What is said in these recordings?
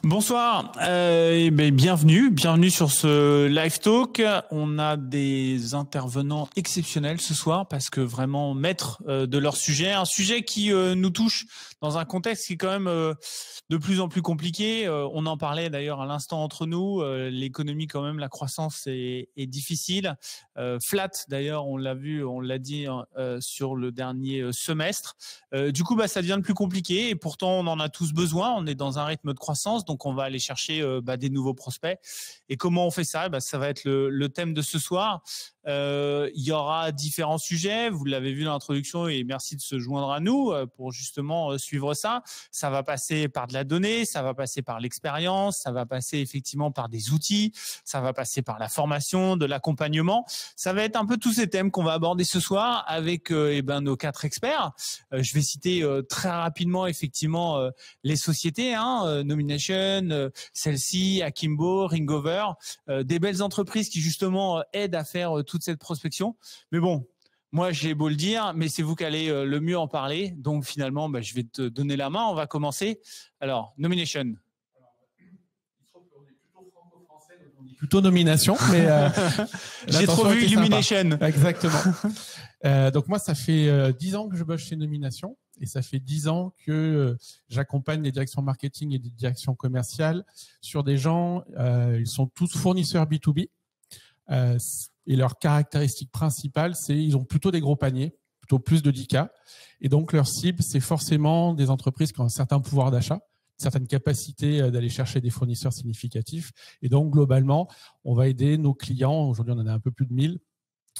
Bonsoir, bienvenue sur ce live talk. On a des intervenants exceptionnels ce soir parce que vraiment maîtres de leur sujet, un sujet qui nous touche dans un contexte qui est quand même de plus en plus compliqué. On en parlait d'ailleurs à l'instant entre nous. L'économie quand même, la croissance est difficile. Flat d'ailleurs, on l'a vu, on l'a dit sur le dernier semestre. Du coup, ça devient plus compliqué et pourtant on en a tous besoin. On est dans un rythme de croissance, donc on va aller chercher des nouveaux prospects. Et comment on fait ça? Ça va être le thème de ce soir. Il y aura différents sujets, vous l'avez vu dans l'introduction et merci de se joindre à nous pour justement suivre ça. Ça va passer par de la donnée, ça va passer par l'expérience, ça va passer effectivement par des outils, ça va passer par la formation, de l'accompagnement. Ça va être un peu tous ces thèmes qu'on va aborder ce soir avec nos 4 experts. Je vais citer très rapidement effectivement les sociétés, Nomination, celle-ci, Akimbo, Ringover, des belles entreprises qui justement aident à faire toute cette prospection. Mais bon, moi j'ai beau le dire, mais c'est vous qui allez le mieux en parler. Donc finalement, je vais te donner la main. On va commencer. Alors, Nomination. Plutôt Nomination, mais j'ai trop vu Illumination. Exactement. Donc moi, ça fait 10 ans que je bosse chez Nomination et ça fait 10 ans que j'accompagne les directions marketing et les directions commerciales sur des gens, ils sont tous fournisseurs B2B et leur caractéristique principale, c'est ils ont plutôt des gros paniers, plutôt plus de 10K et donc leur cible, c'est forcément des entreprises qui ont un certain pouvoir d'achat, certaines capacités d'aller chercher des fournisseurs significatifs. Et donc, globalement, on va aider nos clients, aujourd'hui on en a un peu plus de 1000,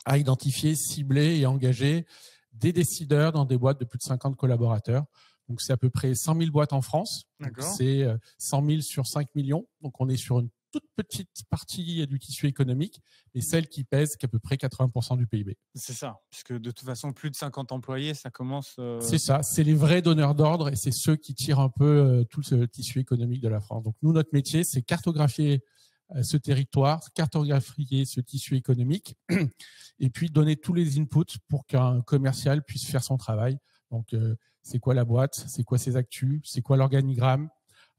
à identifier, cibler et engager des décideurs dans des boîtes de plus de 50 collaborateurs. Donc, c'est à peu près 100 000 boîtes en France. C'est 100 000 sur 5 millions. Donc, on est sur une toute petite partie du tissu économique, mais celle qui pèse qu'à peu près 80% du PIB. C'est ça, puisque de toute façon, plus de 50 employés, ça commence… C'est ça, c'est les vrais donneurs d'ordre et c'est ceux qui tirent un peu tout ce tissu économique de la France. Donc nous, notre métier, c'est cartographier ce territoire, cartographier ce tissu économique et puis donner tous les inputs pour qu'un commercial puisse faire son travail. Donc c'est quoi la boîte, c'est quoi ses actus, c'est quoi l'organigramme,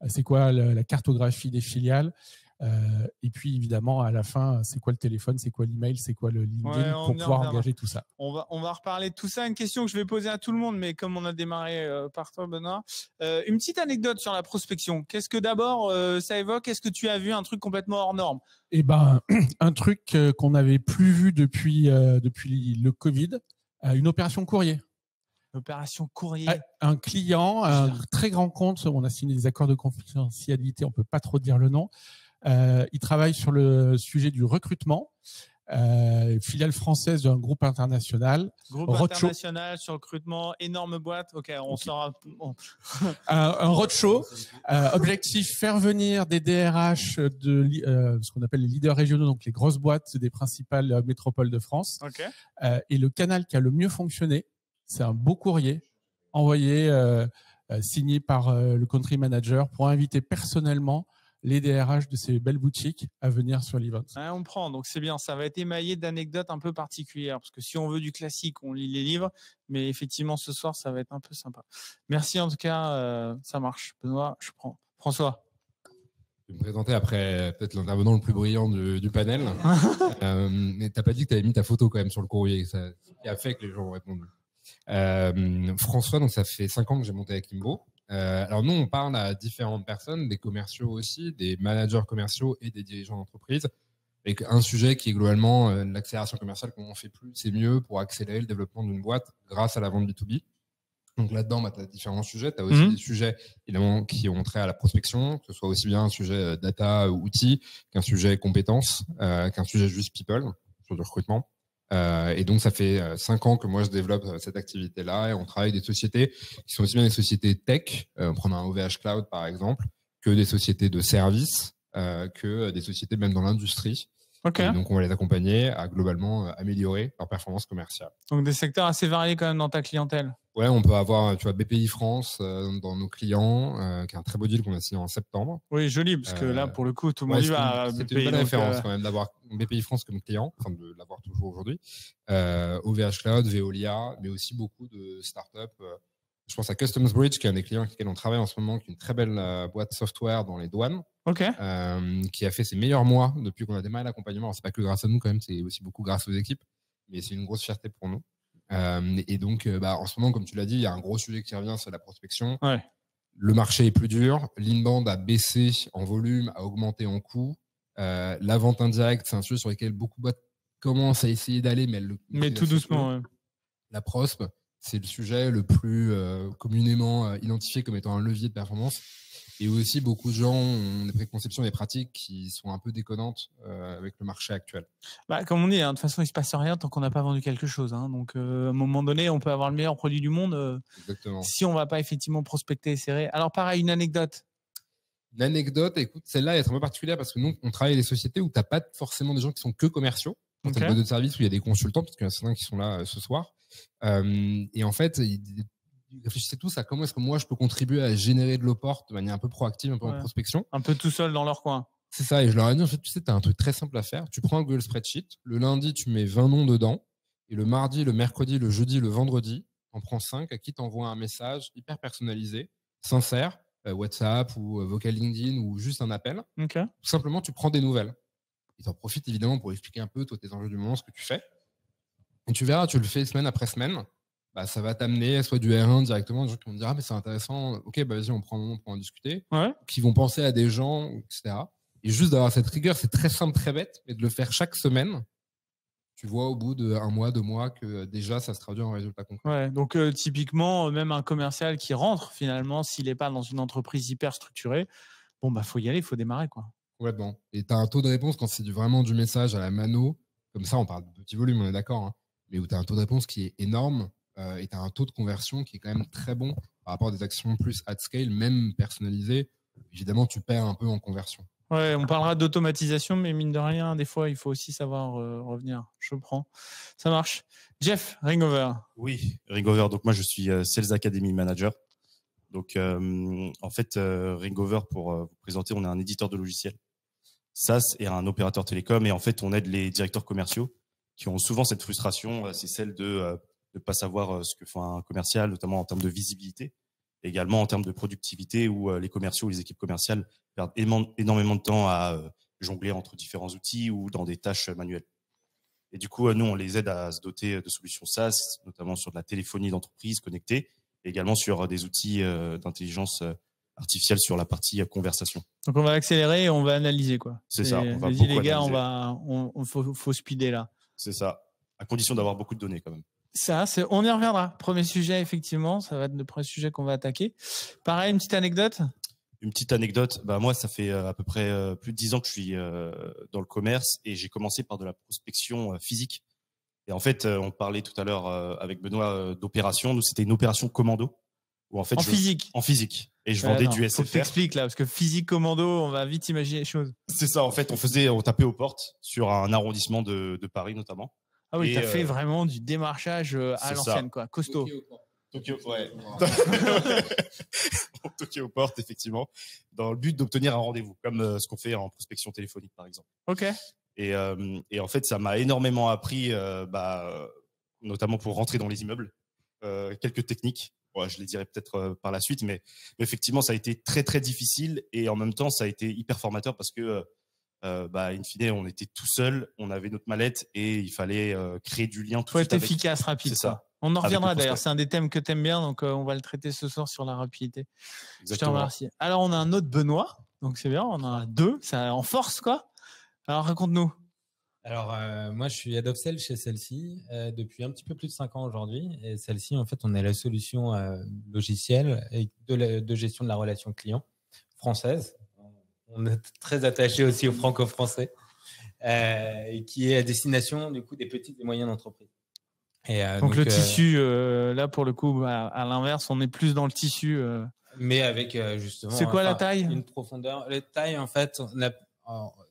c'est quoi la cartographie des filiales. Et puis évidemment à la fin, c'est quoi le téléphone, c'est quoi l'email, c'est quoi le LinkedIn pour pouvoir engager tout ça. On va reparler de tout ça. Une question que je vais poser à tout le monde, mais comme on a démarré par toi, Benoît, une petite anecdote sur la prospection. Qu'est-ce que d'abord ça évoque? Est-ce que tu as vu un truc complètement hors norme? Un truc qu'on n'avait plus vu depuis le Covid, une opération courrier. Opération courrier. Un client, un très grand compte, on a signé des accords de confidentialité, on peut pas trop dire le nom. Il travaille sur le sujet du recrutement, filiale française d'un groupe international. International sur le recrutement, énorme boîte. Ok, on saura. Bon. Un roadshow. Objectif, faire venir des DRH de ce qu'on appelle les leaders régionaux, donc les grosses boîtes des principales métropoles de France. Okay. Et le canal qui a le mieux fonctionné, c'est un beau courrier envoyé, signé par le country manager pour inviter personnellement les DRH de ces belles boutiques à venir sur l'event. On prend, donc c'est bien. Ça va être émaillé d'anecdotes un peu particulières parce que si on veut du classique, on lit les livres, mais effectivement ce soir, ça va être un peu sympa. Merci en tout cas, ça marche. Benoît, je prends. François. Je vais me présenter après peut-être l'intervenant le plus brillant du panel. Mais t'as pas dit que tu avais mis ta photo quand même sur le courrier, ça qui a fait que les gens ont répondu. François, donc ça fait 5 ans que j'ai monté Akimbo. Alors nous, on parle à différentes personnes, des commerciaux aussi, des managers commerciaux et des dirigeants d'entreprise, avec un sujet qui est globalement l'accélération commerciale. Comment on fait plus, c'est mieux pour accélérer le développement d'une boîte grâce à la vente B2B. Donc là-dedans, tu as différents sujets. Tu as aussi des sujets évidemment qui ont trait à la prospection, que ce soit aussi bien un sujet data ou outils qu'un sujet compétences, qu'un sujet juste people sur le recrutement. Et donc, ça fait 5 ans que moi, je développe cette activité-là et on travaille avec des sociétés qui sont aussi bien des sociétés tech, prenons un OVH Cloud par exemple, que des sociétés de services, que des sociétés même dans l'industrie. Okay. Et donc, on va les accompagner à globalement améliorer leur performance commerciale. Donc, des secteurs assez variés quand même dans ta clientèle. Ouais, on peut avoir, tu vois, BPI France dans nos clients, qui est un très beau deal qu'on a signé en septembre. Oui, joli, parce que là, pour le coup, tout le monde y va. C'est une bonne référence quand même d'avoir BPI France comme client, enfin de l'avoir toujours aujourd'hui. OVH Cloud, Veolia, mais aussi beaucoup de startups. Je pense à Customs Bridge, qui est un des clients avec lesquels on travaille en ce moment, qui est une très belle boîte software dans les douanes, qui a fait ses meilleurs mois depuis qu'on a démarré l'accompagnement. Alors, c'est pas que grâce à nous quand même, c'est aussi beaucoup grâce aux équipes, mais c'est une grosse fierté pour nous. Et donc, en ce moment, comme tu l'as dit, il y a un gros sujet qui revient, c'est la prospection. Ouais. Le marché est plus dur. L'inbound a baissé en volume, a augmenté en coût. La vente indirecte, c'est un sujet sur lequel beaucoup de boîtes commencent à essayer d'aller, mais tout doucement. Ouais. La prospe, c'est le sujet le plus communément identifié comme étant un levier de performance. Et aussi, beaucoup de gens ont des préconceptions, des pratiques qui sont un peu déconnantes avec le marché actuel. Comme on dit, de toute façon, il ne se passe rien tant qu'on n'a pas vendu quelque chose. Donc, à un moment donné, on peut avoir le meilleur produit du monde. Exactement. Si on ne va pas effectivement prospecter et serrer. Alors, pareil, une anecdote. Une anecdote, écoute, celle-là est un peu particulière parce que nous, on travaille avec des sociétés où tu n'as pas forcément des gens qui sont que commerciaux. Dans une boîte de service où il y a des consultants, parce qu'il y en a certains qui sont là ce soir. Et en fait, ils réfléchissaient tous à comment est-ce que moi je peux contribuer à générer de l'opport de manière un peu proactive, un peu en prospection. Un peu tout seul dans leur coin. C'est ça. Et je leur ai dit, en fait, tu sais, tu as un truc très simple à faire. Tu prends un Google Spreadsheet. Le lundi, tu mets 20 noms dedans. Et le mardi, le mercredi, le jeudi, le vendredi, tu en prends 5 à qui t'envoies un message hyper personnalisé, sincère, WhatsApp ou vocal LinkedIn ou juste un appel. Tout simplement, tu prends des nouvelles. Et tu en profites évidemment pour expliquer un peu toi, tes enjeux du moment, ce que tu fais. Et tu verras, tu le fais semaine après semaine. Ça va t'amener soit du R1 directement, des gens qui vont te dire ah mais c'est intéressant, ok vas-y on prend un moment pour en discuter, qui vont penser à des gens, etc. Et juste d'avoir cette rigueur, c'est très simple, très bête, mais de le faire chaque semaine, tu vois au bout d'un mois, 2 mois que déjà ça se traduit en résultat concret. Ouais, donc typiquement même un commercial qui rentre finalement, s'il n'est pas dans une entreprise hyper structurée, faut y aller, il faut démarrer quoi. Complètement. Et tu as un taux de réponse quand c'est vraiment du message à la mano, comme ça on parle de petit volume, on est d'accord, hein, mais où tu as un taux de réponse qui est énorme et tu as un taux de conversion qui est quand même très bon par rapport à des actions plus at scale, même personnalisées. Évidemment, tu perds un peu en conversion. Ouais, on parlera d'automatisation, mais mine de rien, des fois, il faut aussi savoir revenir. Je prends. Ça marche. Jeff, Ringover. Oui, Ringover. Donc moi, je suis Sales Academy Manager. Donc en fait, Ringover, pour vous présenter, on est un éditeur de logiciels SaaS et un opérateur télécom. Et en fait, on aide les directeurs commerciaux qui ont souvent cette frustration. C'est celle de ne pas savoir ce que fait un commercial, notamment en termes de visibilité, et également en termes de productivité, où les commerciaux, les équipes commerciales perdent énormément de temps à jongler entre différents outils ou dans des tâches manuelles. Et du coup, nous, on les aide à se doter de solutions SaaS, notamment sur de la téléphonie d'entreprise connectée, et également sur des outils d'intelligence artificielle sur la partie conversation. Donc, on va accélérer et on va analyser, quoi. C'est ça. On va les gars, faut speeder là. C'est ça. À condition d'avoir beaucoup de données, quand même. Ça, on y reviendra. Premier sujet, effectivement. Ça va être le premier sujet qu'on va attaquer. Pareil, une petite anecdote? Une petite anecdote. Moi, ça fait à peu près plus de 10 ans que je suis dans le commerce et j'ai commencé par de la prospection physique. Et en fait, on parlait tout à l'heure avec Benoît d'opération. Nous, c'était une opération commando. Où en fait, physique. En physique. Et je vendais du SFR. Faut que t'expliques là, parce que physique commando, on va vite imaginer les choses. C'est ça. En fait, on tapait aux portes sur un arrondissement de Paris notamment. Ah oui, t'as fait vraiment du démarchage à l'ancienne, quoi. Costaud. Tokyo, ouais. Tokyo aux portes, effectivement, dans le but d'obtenir un rendez-vous, comme ce qu'on fait en prospection téléphonique, par exemple. Ok. Et en fait, ça m'a énormément appris, notamment pour rentrer dans les immeubles, quelques techniques. Ouais, je les dirai peut-être par la suite, mais effectivement, ça a été très, très difficile et en même temps, ça a été hyper formateur parce que, in fine, on était tout seul, on avait notre mallette et il fallait créer du lien tout de suite. Faut être efficace, rapide. C'est ça. On en reviendra d'ailleurs, c'est un des thèmes que tu aimes bien, donc on va le traiter ce soir sur la rapidité. Exactement. Je te remercie. Alors, on a un autre Benoît, donc c'est bien, on en a 2, ça en force, quoi. Alors, raconte-nous. Alors, moi, je suis Head of Sales chez Celle-ci depuis un petit peu plus de 5 ans aujourd'hui. Et Celle-ci, en fait, on est la solution logicielle et de gestion de la relation client française. On est très attaché aussi au franco-français, qui est à destination du coup des petites et moyennes entreprises. Et, donc le tissu, là pour le coup, à l'inverse, on est plus dans le tissu. Mais avec justement. C'est quoi la taille? Une profondeur. La taille, en fait,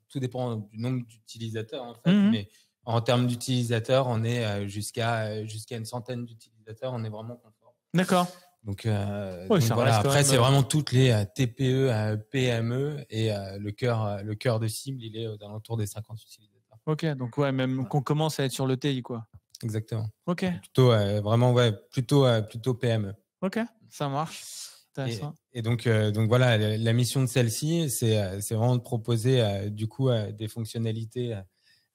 tout dépend du nombre d'utilisateurs, en fait. Mais en termes d'utilisateurs, on est jusqu'à une centaine d'utilisateurs. On est vraiment confort. D'accord. Donc voilà. Après, c'est vraiment toutes les TPE, PME et le cœur de cible, il est aux alentours des 50 utilisateurs. Ok, donc ouais, même qu'on commence à être sur le TI, quoi. Exactement. Ok. Plutôt vraiment plutôt PME. Ok, ça marche. Et donc voilà, la mission de celle-ci, c'est vraiment de proposer du coup des fonctionnalités,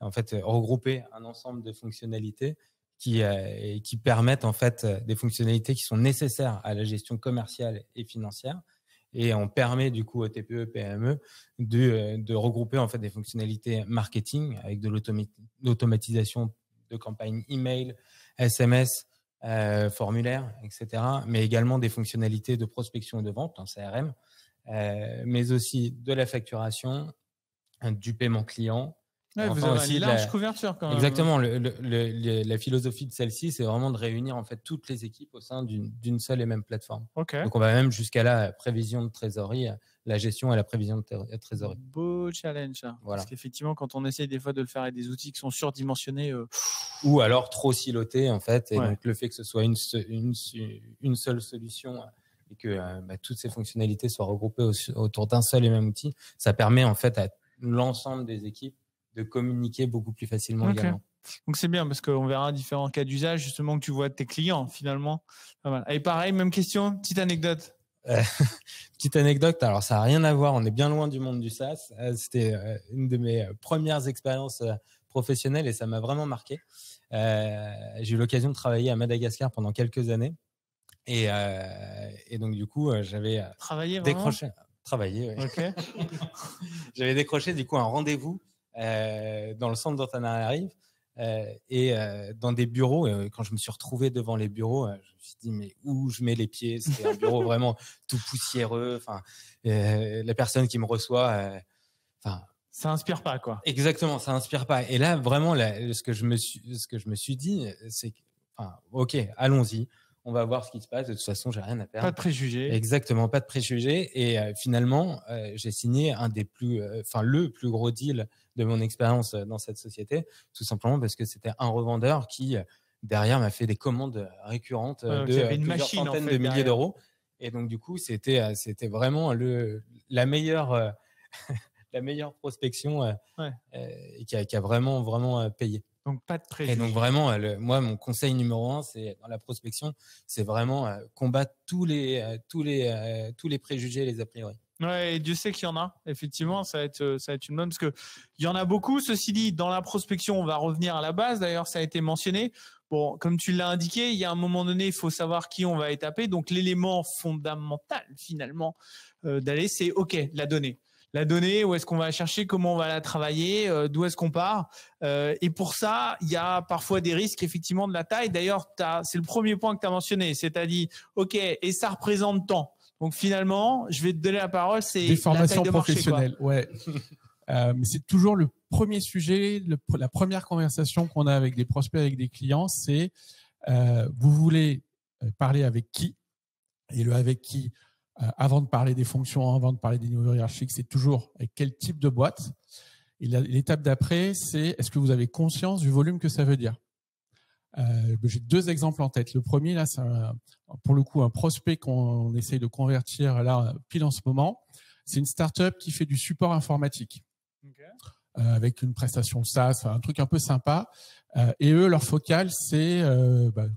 en fait regrouper un ensemble de fonctionnalités qui permettent en fait des fonctionnalités qui sont nécessaires à la gestion commerciale et financière. Et on permet du coup aux TPE, PME de regrouper en fait des fonctionnalités marketing avec de l'automatisation de campagnes email, SMS, formulaires, etc. Mais également des fonctionnalités de prospection et de vente en CRM, mais aussi de la facturation, du paiement client. Ouais, vous avez une large couverture quand même. Exactement. La philosophie de celle-ci, c'est vraiment de réunir en fait toutes les équipes au sein d'une seule et même plateforme. Okay. Donc on va même jusqu'à la prévision de trésorerie, la gestion et la prévision de trésorerie. Beau challenge. Voilà. Parce qu'effectivement, quand on essaye des fois de le faire avec des outils qui sont surdimensionnés, ou alors trop silotés en fait, et donc le fait que ce soit une seule solution et que toutes ces fonctionnalités soient regroupées autour d'un seul et même outil, ça permet en fait à l'ensemble des équipes de communiquer beaucoup plus facilement également. Donc c'est bien parce qu'on verra différents cas d'usage justement que tu vois de tes clients finalement. Et pareil, même question, petite anecdote. Petite anecdote, alors ça n'a rien à voir, on est bien loin du monde du SaaS. C'était une de mes premières expériences professionnelles et ça m'a vraiment marqué. J'ai eu l'occasion de travailler à Madagascar pendant quelques années et donc du coup j'avais décroché. Travailler, oui. Okay. J'avais décroché du coup un rendez-vous dans le centre d'Antananarive et dans des bureaux. Quand je me suis retrouvé devant les bureaux, je me suis dit mais où je mets les pieds? C'était un bureau vraiment tout poussiéreux. Enfin, la personne qui me reçoit, ça inspire pas quoi. Exactement, ça inspire pas. Et là vraiment, ce que je me suis dit, c'est que, ok, allons-y. On va voir ce qui se passe. De toute façon, j'ai rien à perdre. Pas de préjugés. Exactement, pas de préjugés. Et finalement, j'ai signé le plus gros deal de mon expérience dans cette société, tout simplement parce que c'était un revendeur qui derrière m'a fait des commandes récurrentes de plusieurs centaines de milliers d'euros. Et donc du coup, c'était vraiment la meilleure prospection et qui a vraiment payé. Donc, pas de préjugés. Et donc, vraiment, moi, mon conseil numéro 1, c'est dans la prospection, c'est vraiment combattre tous les préjugés et les a priori. Ouais, et Dieu sait qu'il y en a. Effectivement, ça va être une bonne parce que il y en a beaucoup. Ceci dit, dans la prospection, on va revenir à la base. D'ailleurs, ça a été mentionné. Bon, comme tu l'as indiqué, il y a un moment donné, il faut savoir qui on va étaper. Donc, l'élément fondamental, finalement, d'aller, c'est OK, la donnée. La donnée, où est-ce qu'on va la chercher, comment on va la travailler, d'où est-ce qu'on part. Et pour ça, il y a parfois des risques effectivement de la taille. D'ailleurs, c'est le premier point que tu as mentionné, c'est-à-dire, OK, et ça représente tant. Donc finalement, je vais te donner la parole, c'est des formations la taille de professionnelles. Marché, ouais. Mais c'est toujours le premier sujet, la première conversation qu'on a avec des prospects, avec des clients, c'est vous voulez parler avec qui, et le avec qui. Avant de parler des fonctions, avant de parler des niveaux hiérarchiques, c'est toujours avec quel type de boîte. Et l'étape d'après, c'est est-ce que vous avez conscience du volume que ça veut dire. J'ai 2 exemples en tête. Le premier, là, c'est pour le coup un prospect qu'on essaye de convertir là pile en ce moment. C'est une start-up qui fait du support informatique. Okay. Avec une prestation SaaS, un truc un peu sympa. Et eux, leur focal, c'est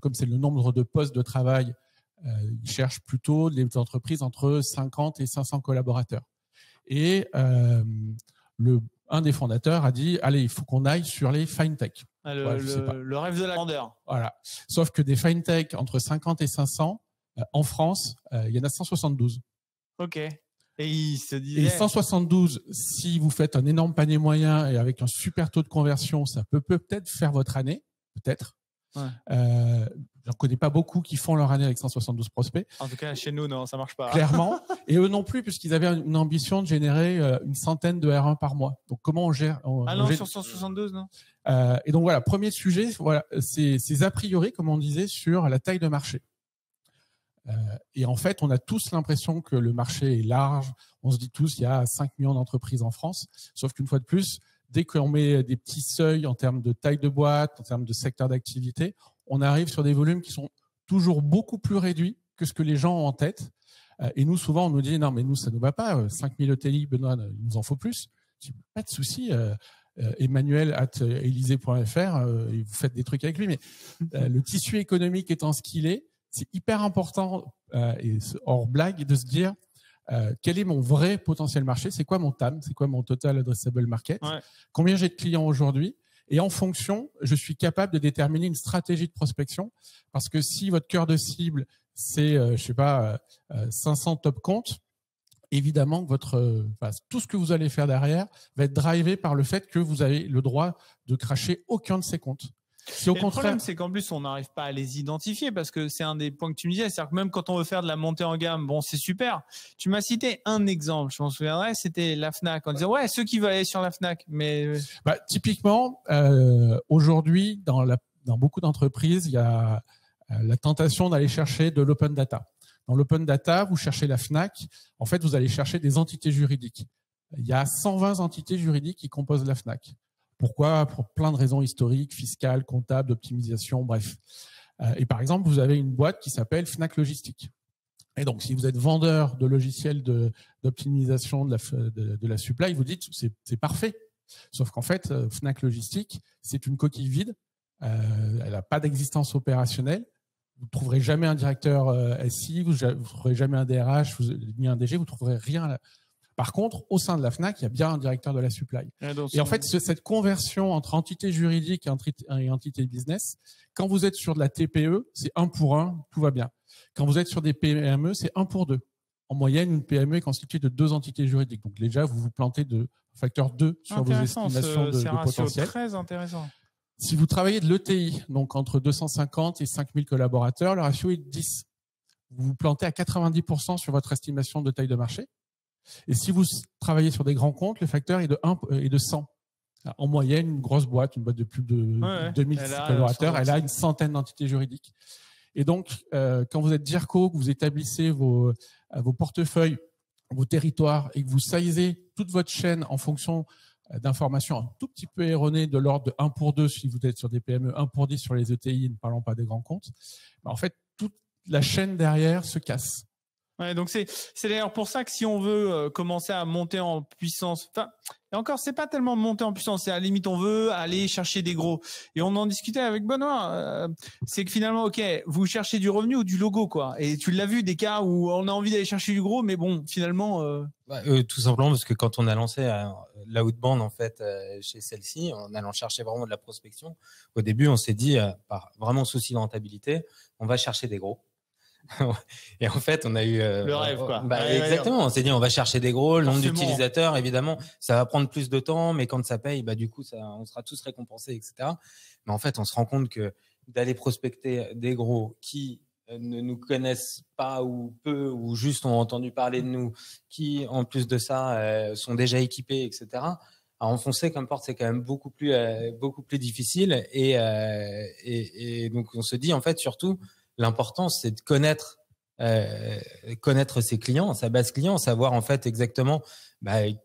comme c'est le nombre de postes de travail. Ils cherchent plutôt des entreprises entre 50 et 500 collaborateurs. Et un des fondateurs a dit, allez, il faut qu'on aille sur les FinTech. Le rêve de la grandeur. Voilà. Sauf que des FinTech entre 50 et 500, en France, il y en a 172. OK. Et il se disait... Et 172, si vous faites un énorme panier moyen et avec un super taux de conversion, ça peut peut-être faire votre année, peut-être. Ouais. J'en connais pas beaucoup qui font leur année avec 172 prospects. En tout cas, chez nous, non, ça marche pas. Clairement. Et eux non plus, puisqu'ils avaient une ambition de générer une centaine de R1 par mois. Donc, comment on gère sur 172, non. Et donc, voilà, premier sujet, voilà, c'est a priori, comme on disait, sur la taille de marché. Et en fait, on a tous l'impression que le marché est large. On se dit tous, il y a 5 millions d'entreprises en France. Sauf qu'une fois de plus, dès qu'on met des petits seuils en termes de taille de boîte, en termes de secteur d'activité, on arrive sur des volumes qui sont toujours beaucoup plus réduits que ce que les gens ont en tête. Et nous, souvent, on nous dit, non, mais nous, ça ne nous va pas. 5000 ETI, Benoît, il nous en faut plus. Je dis, pas de souci. Emmanuel@elysée.fr, et vous faites des trucs avec lui. Mais le tissu économique étant ce qu'il est, c'est hyper important, et hors blague, de se dire quel est mon vrai potentiel marché, c'est quoi mon TAM, c'est quoi mon Total Addressable Market, combien j'ai de clients aujourd'hui, et en fonction, je suis capable de déterminer une stratégie de prospection, parce que si votre cœur de cible, c'est, 500 top comptes, évidemment que tout ce que vous allez faire derrière va être drivé par le fait que vous avez le droit de cracher aucun de ces comptes. Si au contraire, le problème, c'est qu'en plus, on n'arrive pas à les identifier parce que c'est un des points que tu me disais. C'est-à-dire que même quand on veut faire de la montée en gamme, bon, c'est super. Tu m'as cité un exemple, je m'en souviendrai, c'était la Fnac. On disait, ouais, ceux qui veulent aller sur la Fnac. Mais typiquement, aujourd'hui, dans beaucoup d'entreprises, il y a la tentation d'aller chercher de l'open data. Dans l'open data, vous cherchez la Fnac. En fait, vous allez chercher des entités juridiques. Il y a 120 entités juridiques qui composent la Fnac. Pourquoi? Pour plein de raisons historiques, fiscales, comptables, d'optimisation, bref. Et par exemple, vous avez une boîte qui s'appelle Fnac Logistique. Et donc, si vous êtes vendeur de logiciels d'optimisation de la supply, vous dites c'est parfait. Sauf qu'en fait, Fnac Logistique, c'est une coquille vide. Elle n'a pas d'existence opérationnelle. Vous ne trouverez jamais un directeur SI, vous ne trouverez jamais un DRH, ni un DG, vous ne trouverez rien. Par contre, au sein de la Fnac, il y a bien un directeur de la supply. Et en fait, cette conversion entre entité juridique et entité business, quand vous êtes sur de la TPE, c'est 1 pour 1, tout va bien. Quand vous êtes sur des PME, c'est 1 pour 2. En moyenne, une PME est constituée de 2 entités juridiques. Donc déjà, vous vous plantez de facteur 2 sur vos estimations de potentiel. Très intéressant. Si vous travaillez de l'ETI, donc entre 250 et 5000 collaborateurs, le ratio est de 10. Vous vous plantez à 90% sur votre estimation de taille de marché. Et si vous travaillez sur des grands comptes, le facteur est de 100. En moyenne, une grosse boîte, une boîte de plus de 2000 collaborateurs, elle a une centaine d'entités juridiques. Et donc, quand vous êtes DIRCO, que vous établissez vos portefeuilles, vos territoires et que vous sizez toute votre chaîne en fonction d'informations un tout petit peu erronées de l'ordre de 1 pour 2 si vous êtes sur des PME, 1 pour 10 sur les ETI, ne parlons pas des grands comptes, en fait, toute la chaîne derrière se casse. Ouais, donc c'est d'ailleurs pour ça que si on veut commencer à monter en puissance, enfin, et encore, c'est pas tellement monter en puissance, c'est à la limite on veut aller chercher des gros. Et on en discutait avec Benoît, c'est que finalement, ok, vous cherchez du revenu ou du logo, quoi. Et tu l'as vu, des cas où on a envie d'aller chercher du gros, mais bon, finalement. Tout simplement parce que quand on a lancé l'outbound en fait chez celle-ci, en allant chercher vraiment de la prospection, au début on s'est dit, par vraiment souci de rentabilité, on va chercher des gros. Et en fait, on a eu le rêve, quoi. Exactement. On s'est dit, on va chercher des gros, le nombre d'utilisateurs, évidemment, ça va prendre plus de temps, mais quand ça paye, du coup, on sera tous récompensés, etc. Mais en fait, on se rend compte que d'aller prospecter des gros qui ne nous connaissent pas ou peu ou juste ont entendu parler de nous, qui en plus de ça sont déjà équipés, etc. À enfoncer comme porte, c'est quand même beaucoup plus difficile. Et donc, on se dit en fait surtout. L'important, c'est de connaître ses clients, sa base client, savoir en fait exactement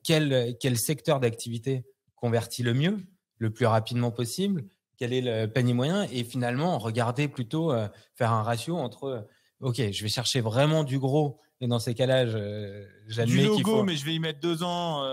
quel secteur d'activité convertit le mieux, le plus rapidement possible, quel est le panier moyen, et finalement regarder plutôt faire un ratio entre ok, je vais chercher vraiment du gros, et dans ces cas-là, j'admets du logo, qu'il faut... mais je vais y mettre 2 ans,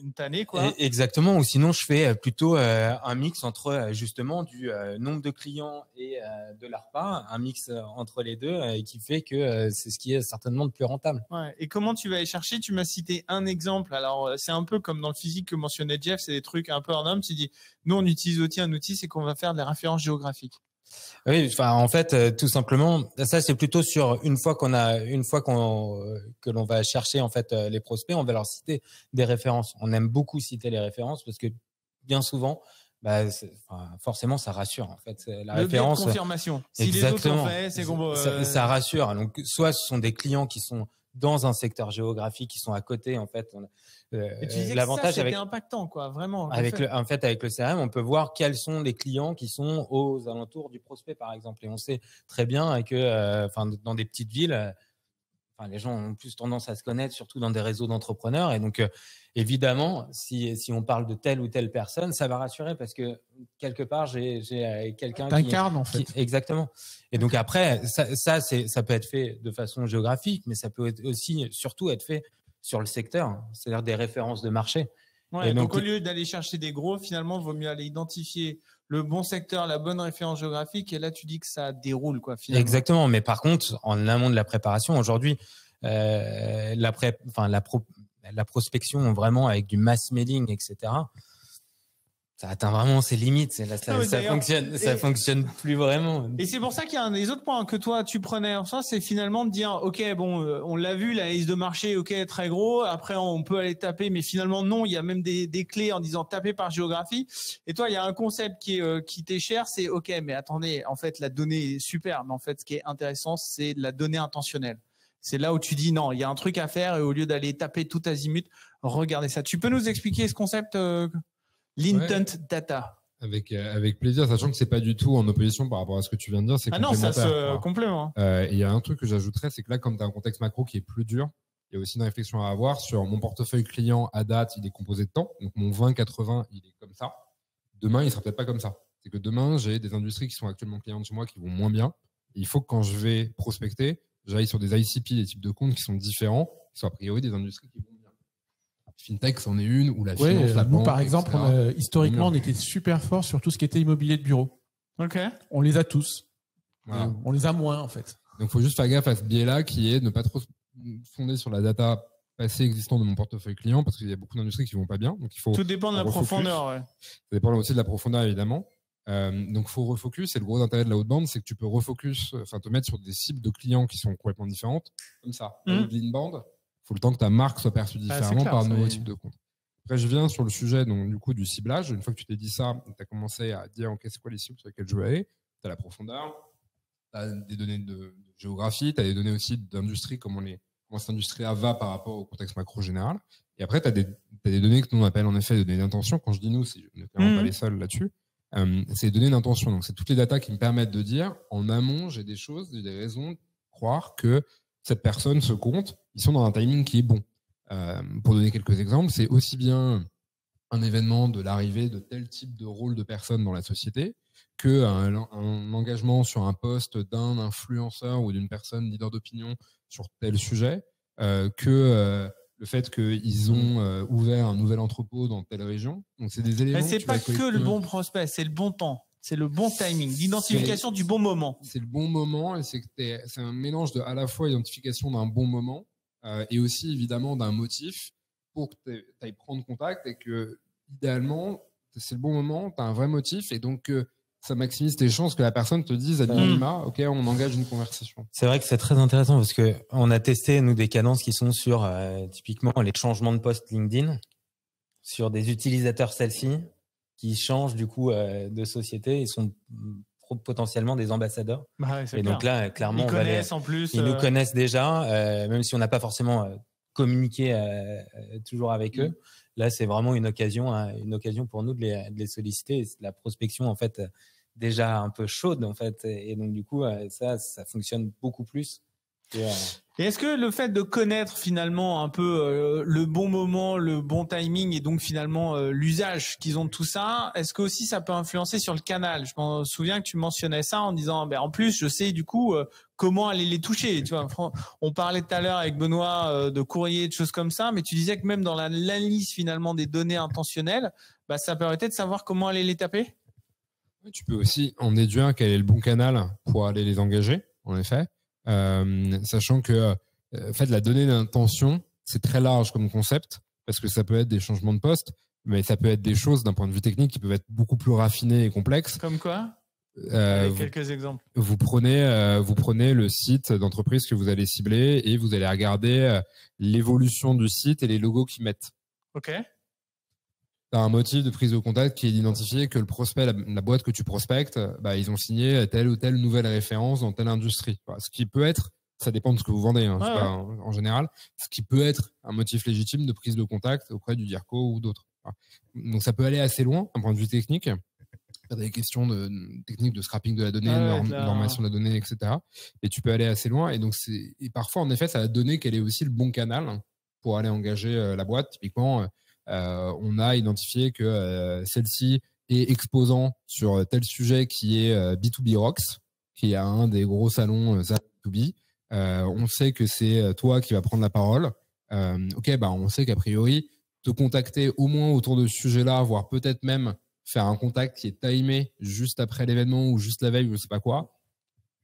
une tannée, quoi. Exactement, ou sinon je fais plutôt un mix entre justement du nombre de clients et de l'ARPA, un mix entre les deux qui fait que c'est ce qui est certainement le plus rentable. Ouais. Et comment tu vas aller chercher? Tu m'as cité un exemple. Alors c'est un peu comme dans le physique que mentionnait Jeff, c'est des trucs un peu hors norme. Tu dis, nous on utilise aussi un outil, c'est qu'on va faire des références géographiques. Oui, enfin en fait tout simplement ça c'est plutôt sur que l'on va chercher en fait les prospects, on va leur citer des références. On aime beaucoup citer les références parce que bien souvent forcément ça rassure en fait la référence. Confirmation. Si exactement. Les autres ont fait, c'est qu'on ça rassure. Donc soit ce sont des clients qui sont dans un secteur géographique, qui sont à côté en fait. L'avantage c'était impactant quoi, vraiment. Avec le CRM, on peut voir quels sont les clients qui sont aux alentours du prospect par exemple, et on sait très bien que dans des petites villes, les gens ont plus tendance à se connaître, surtout dans des réseaux d'entrepreneurs, et donc évidemment si on parle de telle ou telle personne, ça va rassurer parce que quelque part j'ai quelqu'un qui t'incarne en fait. Exactement. Et donc après ça peut être fait de façon géographique, mais ça peut aussi surtout être fait sur le secteur, c'est-à-dire des références de marché. Ouais, donc au lieu d'aller chercher des gros, finalement, il vaut mieux aller identifier le bon secteur, la bonne référence géographique, et là tu dis que ça déroule quoi finalement. Exactement, mais par contre, en amont de la préparation, aujourd'hui, la prospection vraiment avec du mass mailing, etc. Ça atteint vraiment ses limites. Là, ça fonctionne plus vraiment. Et c'est pour ça qu'il y a un des autres points que toi tu prenais en soi, c'est finalement de dire, ok, bon, on l'a vu, la liste de marché, ok, très gros. Après, on peut aller taper, mais finalement non, il y a même des clés en disant taper par géographie. Et toi, il y a un concept qui t'est cher, c'est ok, mais attendez, en fait, la donnée est super, mais en fait, ce qui est intéressant, c'est la donnée intentionnelle. C'est là où tu dis non, il y a un truc à faire et au lieu d'aller taper tout azimut, regardez ça. Tu peux nous expliquer ce concept l'intent data? Avec plaisir, sachant que c'est pas du tout en opposition par rapport à ce que tu viens de dire. C'est non, ça se complément. Il y a un truc que j'ajouterais, c'est que là, comme tu as un contexte macro qui est plus dur, il y a aussi une réflexion à avoir sur mon portefeuille client à date, il est composé de temps. Donc mon 20-80, il est comme ça. Demain, il sera peut-être pas comme ça. C'est que demain, j'ai des industries qui sont actuellement clientes chez moi qui vont moins bien. Et il faut que quand je vais prospecter, j'aille sur des ICP, des types de comptes qui sont différents, qui sont a priori des industries qui vont bien. Fintech, c'en est une, ou la finance, la banque, par exemple, historiquement, on était super fort sur tout ce qui était immobilier de bureau. Ok. On les a tous. Voilà. On les a moins, en fait. Donc, il faut juste faire gaffe à ce biais-là, qui est de ne pas trop fonder sur la data passée existante de mon portefeuille client, parce qu'il y a beaucoup d'industries qui vont pas bien. Donc, il faut. Tout dépend de la profondeur, ouais. Ça dépend aussi de la profondeur, évidemment. Donc, faut refocus. Et le gros intérêt de la haute bande, c'est que tu peux refocus, te mettre sur des cibles de clients qui sont complètement différentes, comme ça. De l'inbound, faut le temps que ta marque soit perçue différemment par un nouveau type de compte. Après, je viens sur le sujet, donc, du coup, du ciblage. Une fois que tu t'es dit ça, tu as commencé à dire, OK, c'est quoi les cibles sur lesquelles je veux aller? Tu as la profondeur, tu as des données de géographie, tu as des données aussi d'industrie, comment cette industrie va par rapport au contexte macro général. Et après, tu as des données que nous on appelle en effet des données d'intention. Quand je dis nous, c'est clairement pas les seuls là-dessus. C'est des données d'intention. Donc, c'est toutes les datas qui me permettent de dire, en amont, j'ai des choses, j'ai des raisons de croire que cette personne, ce compte, ils sont dans un timing qui est bon. Pour donner quelques exemples, c'est aussi bien un événement de l'arrivée de tel type de rôle de personne dans la société que un engagement sur un poste d'un influenceur ou d'une personne leader d'opinion sur tel sujet, que le fait qu'ils ont ouvert un nouvel entrepôt dans telle région. Donc, c'est des éléments. Mais c'est pas que le bon prospect, c'est le bon temps. C'est le bon timing, l'identification du bon moment. C'est le bon moment et c'est un mélange de à la fois identification d'un bon moment et aussi évidemment d'un motif pour que tu ailles prendre contact et que idéalement, c'est le bon moment, tu as un vrai motif et donc ça maximise tes chances que la personne te dise à minima, OK, on engage une conversation. C'est vrai que c'est très intéressant parce que on a testé nous des cadences qui sont sur typiquement les changements de poste LinkedIn sur des utilisateurs celle-ci qui changent du coup de société et sont potentiellement des ambassadeurs. Bah, et donc là, clairement, ils connaissent en plus. Ils nous connaissent déjà, même si on n'a pas forcément communiqué toujours avec eux. Là, c'est vraiment une occasion pour nous de les solliciter. C'est la prospection en fait déjà un peu chaude en fait, et donc du coup ça fonctionne beaucoup plus. Et est-ce que le fait de connaître finalement un peu le bon moment, le bon timing et donc finalement l'usage qu'ils ont de tout ça, est-ce que aussi ça peut influencer sur le canal? Je me souviens que tu mentionnais ça en disant, ben en plus je sais du coup comment aller les toucher. Tu vois, on parlait tout à l'heure avec Benoît de courrier, de choses comme ça, mais tu disais que même dans l'analyse finalement des données intentionnelles, bah, ça permettait de savoir comment aller les taper. Tu peux aussi en déduire quel est le bon canal pour aller les engager, en effet. Sachant que en fait, la donnée d'intention, c'est très large comme concept parce que ça peut être des changements de poste, mais ça peut être des choses d'un point de vue technique qui peuvent être beaucoup plus raffinées et complexes. Comme quoi? Quelques exemples. Vous prenez le site d'entreprise que vous allez cibler et vous allez regarder l'évolution du site et les logos qu'ils mettent. Ok. Tu as un motif de prise de contact qui est d'identifier que le prospect, la boîte que tu prospectes, bah, ils ont signé telle ou telle nouvelle référence dans telle industrie. Ce qui peut être, ça dépend de ce que vous vendez, hein, pas, en général, ce qui peut être un motif légitime de prise de contact auprès du DIRCO ou d'autres. Donc ça peut aller assez loin d'un point de vue technique. Il y a des questions techniques de scrapping de la donnée, normation de la donnée, etc. Et tu peux aller assez loin. Et donc et parfois, en effet, ça va donner quel est aussi le bon canal pour aller engager la boîte. Typiquement, on a identifié que celle-ci est exposant sur tel sujet qui est B2B Rocks, qui est un des gros salons B2B. On sait que c'est toi qui vas prendre la parole. Ok, bah on sait qu'a priori, te contacter au moins autour de ce sujet-là, voire peut-être même faire un contact qui est timé juste après l'événement ou juste la veille ou je sais pas quoi,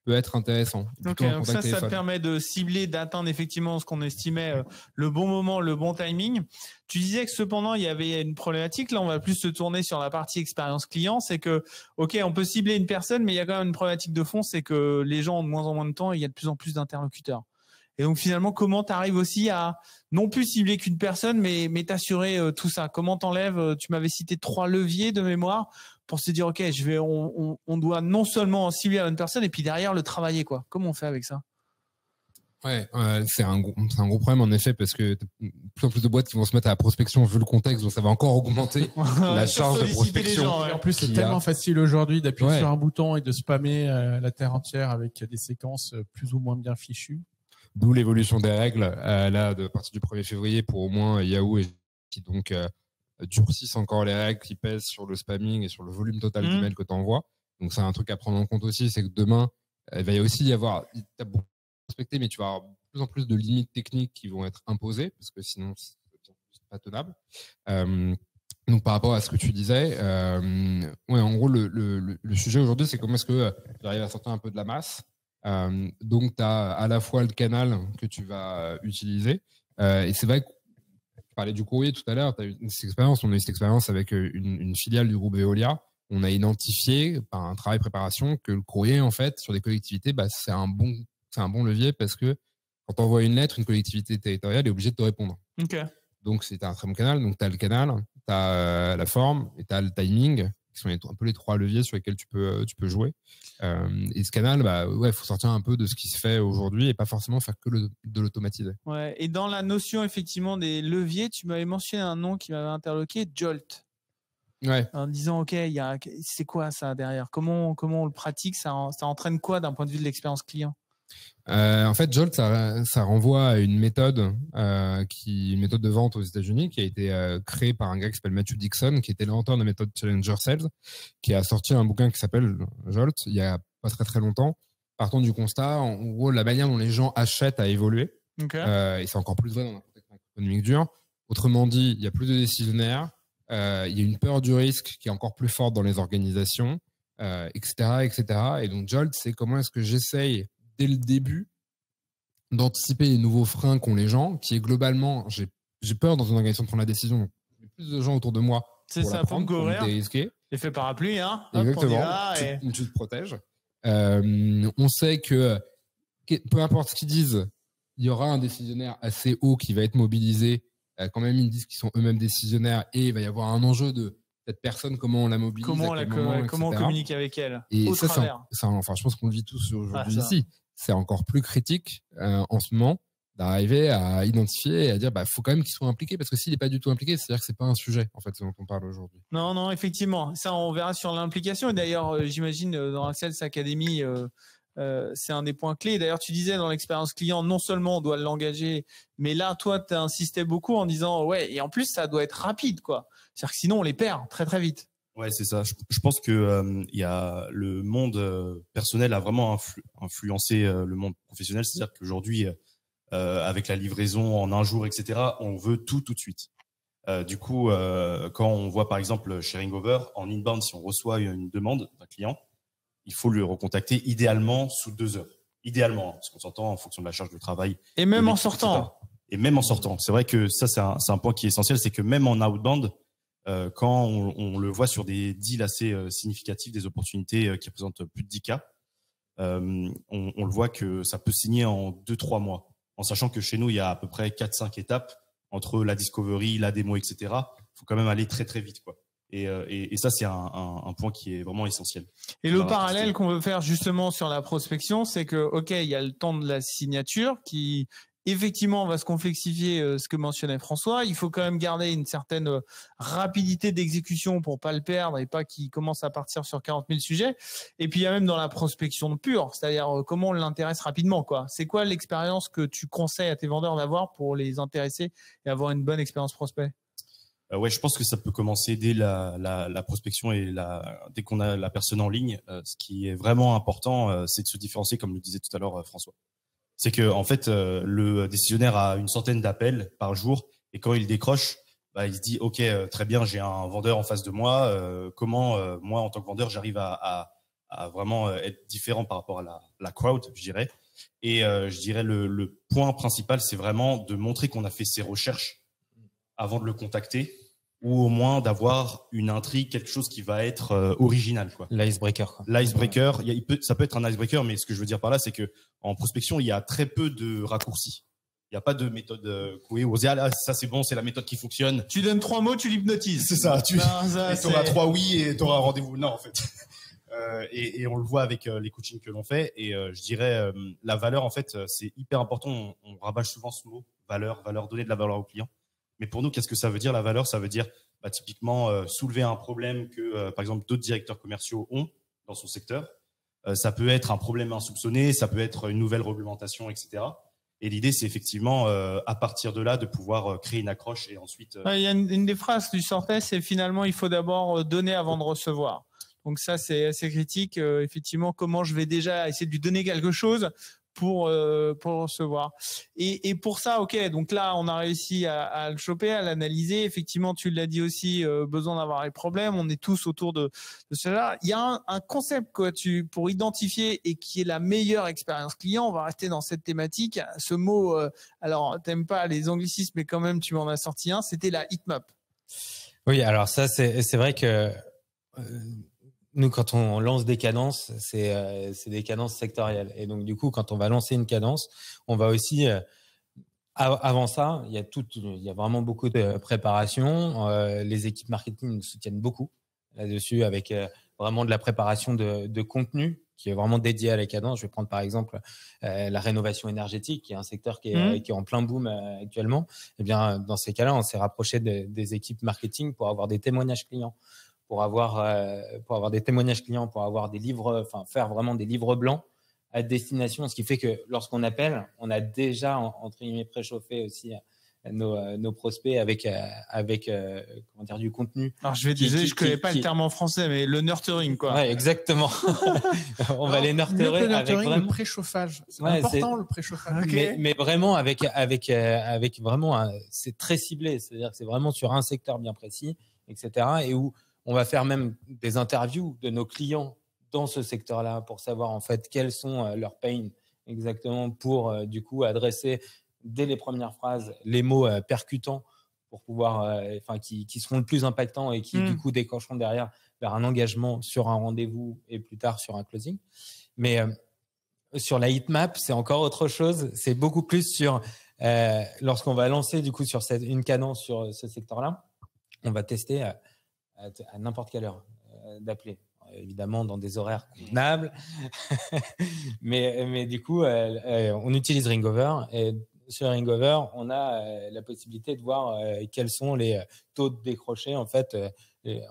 peut être intéressant. Ok, donc ça te permet de cibler, d'atteindre effectivement ce qu'on estimait le bon moment, le bon timing. Tu disais que cependant, il y avait une problématique. Là, on va plus se tourner sur la partie expérience client. C'est que, ok, on peut cibler une personne, mais il y a quand même une problématique de fond, c'est que les gens ont de moins en moins de temps et il y a de plus en plus d'interlocuteurs. Et donc finalement, comment tu arrives aussi à non plus cibler qu'une personne, mais t'assurer tout ça? Comment t'enlèves, tu m'avais cité 3 leviers de mémoire pour se dire, ok, on doit non seulement cibler une personne et puis derrière le travailler, quoi. Comment on fait avec ça? Ouais, c'est un gros problème en effet parce que de plus en plus de boîtes qui vont se mettre à la prospection vu le contexte, donc ça va encore augmenter la charge de prospection. Gens, ouais. En plus, c'est tellement facile aujourd'hui d'appuyer sur un bouton et de spammer la terre entière avec des séquences plus ou moins bien fichues. D'où l'évolution des règles là de partir du 1er février pour au moins Yahoo et qui donc durcissent encore les règles qui pèsent sur le spamming et sur le volume total d'emails que tu envoies. Donc c'est un truc à prendre en compte aussi, c'est que demain il va y aussi y avoir, t'as beaucoup respecté, mais tu vas avoir de plus en plus de limites techniques qui vont être imposées parce que sinon c'est pas tenable. Donc par rapport à ce que tu disais, ouais, en gros le sujet aujourd'hui c'est comment est-ce que tu arrives à sortir un peu de la masse. Donc tu as à la fois le canal que tu vas utiliser et c'est vrai que tu parlais du courrier tout à l'heure, tu as eu cette expérience, on a eu cette expérience avec une filiale du groupe Veolia. On a identifié par un travail préparation que le courrier en fait sur des collectivités, bah, c'est un bon levier parce que quand tu envoies une lettre, une collectivité territoriale est obligée de te répondre. Okay. Donc c'est un très bon canal. Donc tu as le canal, tu as la forme et tu as le timing qui sont un peu les 3 leviers sur lesquels tu peux jouer. Et ce canal, bah ouais, faut sortir un peu de ce qui se fait aujourd'hui et pas forcément faire que de l'automatiser. Ouais. Et dans la notion effectivement des leviers, tu m'avais mentionné un nom qui m'avait interloqué, Jolt. Ouais. En disant ok, c'est quoi ça derrière? Comment on le pratique? Ça entraîne quoi d'un point de vue de l'expérience client? En fait, Jolt, ça renvoie à une méthode une méthode de vente aux États-Unis qui a été créée par un gars qui s'appelle Matthew Dixon, qui était l'inventeur de la méthode Challenger Sales, qui a sorti un bouquin qui s'appelle Jolt il y a pas très très longtemps. Partant du constat, en gros, la manière dont les gens achètent a évolué, et c'est encore plus vrai dans un contexte économique dur. Autrement dit, il y a plus de décisionnaires, il y a une peur du risque qui est encore plus forte dans les organisations, etc., etc. Et donc Jolt, c'est comment est-ce que j'essaye dès le début d'anticiper les nouveaux freins qu'ont les gens, qui est globalement, j'ai peur dans une organisation de prendre la décision, donc j'ai plus de gens autour de moi pour la prendre, pour me dérisquer. L'effet parapluie, hein. Exactement, tu te protèges. On sait que peu importe ce qu'ils disent, il y aura un décisionnaire assez haut qui va être mobilisé, quand même ils disent qu'ils sont eux-mêmes décisionnaires, et il va y avoir un enjeu de cette personne, comment on la mobilise, comment on communique avec elle. Et ça, enfin, je pense qu'on le vit tous aujourd'hui ici. C'est encore plus critique en ce moment d'arriver à identifier et à dire faut quand même qu'ils soient impliqués, parce que s'il n'est pas du tout impliqué, c'est-à-dire que c'est pas un sujet en fait ce dont on parle aujourd'hui. Non, effectivement, ça on verra sur l'implication. Et d'ailleurs, j'imagine dans la Sales Academy, c'est un des points clés. D'ailleurs, tu disais dans l'expérience client, non seulement on doit l'engager, mais là, toi, tu insistais beaucoup en disant ouais, et en plus ça doit être rapide, quoi. C'est-à-dire que sinon on les perd très très vite. Ouais, c'est ça. Je pense que il y a le monde personnel a vraiment influencé le monde professionnel. C'est-à-dire qu'aujourd'hui, avec la livraison en un jour, etc., on veut tout de suite. Du coup, quand on voit par exemple chez Ringover, en inbound, si on reçoit une demande d'un client, il faut le recontacter idéalement sous 2 heures. Idéalement, parce qu'on s'entend en fonction de la charge de travail. Et même en sortant. Etc. Et même en sortant. C'est vrai que ça, c'est un point qui est essentiel, c'est que même en outbound, quand on le voit sur des deals assez significatifs, des opportunités qui représentent plus de 10 cas, on le voit que ça peut signer en 2-3 mois, en sachant que chez nous, il y a à peu près 4-5 étapes entre la discovery, la démo, etc. Il faut quand même aller très, très vite, quoi. Et ça, c'est un point qui est vraiment essentiel. Et le parallèle qu'on veut faire justement sur la prospection, c'est que, ok, il y a le temps de la signature qui effectivement va se complexifier, ce que mentionnait François. Il faut quand même garder une certaine rapidité d'exécution pour pas le perdre et pas qu'il commence à partir sur 40 000 sujets. Et puis il y a même dans la prospection pure, c'est-à-dire comment on l'intéresse rapidement, quoi. C'est quoi l'expérience que tu conseilles à tes vendeurs d'avoir pour les intéresser et avoir une bonne expérience prospect? Ouais, je pense que ça peut commencer dès la prospection et dès qu'on a la personne en ligne. Ce qui est vraiment important, c'est de se différencier, comme le disait tout à l'heure François. C'est que en fait, le décisionnaire a une centaine d'appels par jour, et quand il décroche, il se dit ok, très bien, j'ai un vendeur en face de moi. Comment moi en tant que vendeur j'arrive à vraiment être différent par rapport à la crowd, je dirais. Et je dirais le point principal, c'est vraiment de montrer qu'on a fait ses recherches avant de le contacter, ou au moins d'avoir une intrigue, quelque chose qui va être original, quoi. L'icebreaker, quoi. L'icebreaker, ça peut être un icebreaker, mais ce que je veux dire par là, c'est que en prospection, il y a très peu de raccourcis. Il n'y a pas de méthode. On se dit, ça c'est bon, c'est la méthode qui fonctionne. Tu donnes 3 mots, tu l'hypnotises. C'est ça. Tu auras 3 oui et tu auras un rendez-vous. Non, en fait. Et on le voit avec les coachings que l'on fait. Et je dirais, la valeur, en fait, c'est hyper important. On rabâche souvent ce mot, valeur, donner de la valeur au client. Mais pour nous, qu'est-ce que ça veut dire, la valeur? Ça veut dire typiquement soulever un problème que, par exemple, d'autres directeurs commerciaux ont dans son secteur. Ça peut être un problème insoupçonné, ça peut être une nouvelle réglementation, etc. Et l'idée, c'est effectivement, à partir de là, de pouvoir créer une accroche et ensuite… Il y a une des phrases que tu sortais, c'est finalement, il faut d'abord donner avant de recevoir. Donc ça, c'est assez critique. Effectivement, comment je vais déjà essayer de lui donner quelque chose pour recevoir. Et pour ça, ok, donc là, on a réussi à le choper, à l'analyser. Effectivement, tu l'as dit aussi, besoin d'avoir les problèmes. On est tous autour de cela. Il y a un concept pour identifier et qui est la meilleure expérience client. On va rester dans cette thématique. Ce mot, alors, t'aimes pas les anglicismes, mais quand même, tu m'en as sorti un. C'était la heatmap. Oui, alors ça, c'est vrai que nous, quand on lance des cadences, c'est des cadences sectorielles. Et donc, du coup, quand on va lancer une cadence, on va aussi… avant ça, il y a vraiment beaucoup de préparation. Les équipes marketing nous soutiennent beaucoup là-dessus avec vraiment de la préparation de contenu qui est vraiment dédié à la cadence. Je vais prendre par exemple la rénovation énergétique, qui est un secteur qui est en plein boom actuellement. Eh bien, dans ces cas-là, on s'est rapproché des équipes marketing pour avoir des témoignages clients. Pour avoir des témoignages clients, pour avoir des livres, faire vraiment des livres blancs à destination, ce qui fait que lorsqu'on appelle, on a déjà entre guillemets préchauffé aussi nos prospects avec comment dire, du contenu. Alors je vais désolé, je connais pas le terme en français, mais le nurturing, quoi. Ouais, exactement. On va les nurturer avec vraiment le préchauffage. C'est important le préchauffage. Okay. Mais vraiment avec vraiment c'est très ciblé, c'est-à-dire que c'est vraiment sur un secteur bien précis, etc. Et où on va faire même des interviews de nos clients dans ce secteur-là pour savoir en fait quels sont leurs pains exactement pour du coup adresser dès les premières phrases les mots percutants pour pouvoir qui seront le plus impactants et qui du coup déclencheront derrière vers un engagement sur un rendez-vous et plus tard sur un closing. Mais sur la heatmap, c'est encore autre chose. C'est beaucoup plus sur lorsqu'on va lancer du coup sur une cadence sur ce secteur-là, on va tester à n'importe quelle heure d'appeler. Évidemment, dans des horaires convenables. mais du coup, on utilise Ringover. Et sur Ringover, on a la possibilité de voir quels sont les taux de décroché, en fait,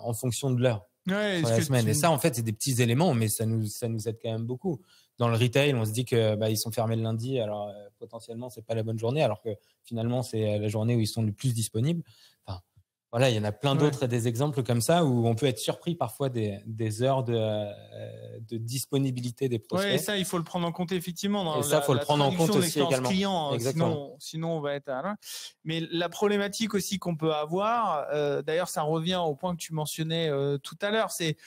en fonction de l'heure sur la semaine. Et ça, en fait, c'est des petits éléments, mais ça nous aide quand même beaucoup. Dans le retail, on se dit que ils sont fermés le lundi, alors potentiellement, c'est pas la bonne journée, alors que finalement, c'est la journée où ils sont le plus disponibles. Voilà, il y en a plein d'autres et des exemples comme ça où on peut être surpris parfois des heures de disponibilité des prospects. Oui, ça, il faut le prendre en compte effectivement. Et ça, il faut le prendre en compte aussi également. Client, sinon, on va être à là. Mais la problématique aussi qu'on peut avoir, d'ailleurs, ça revient au point que tu mentionnais tout à l'heure, c'est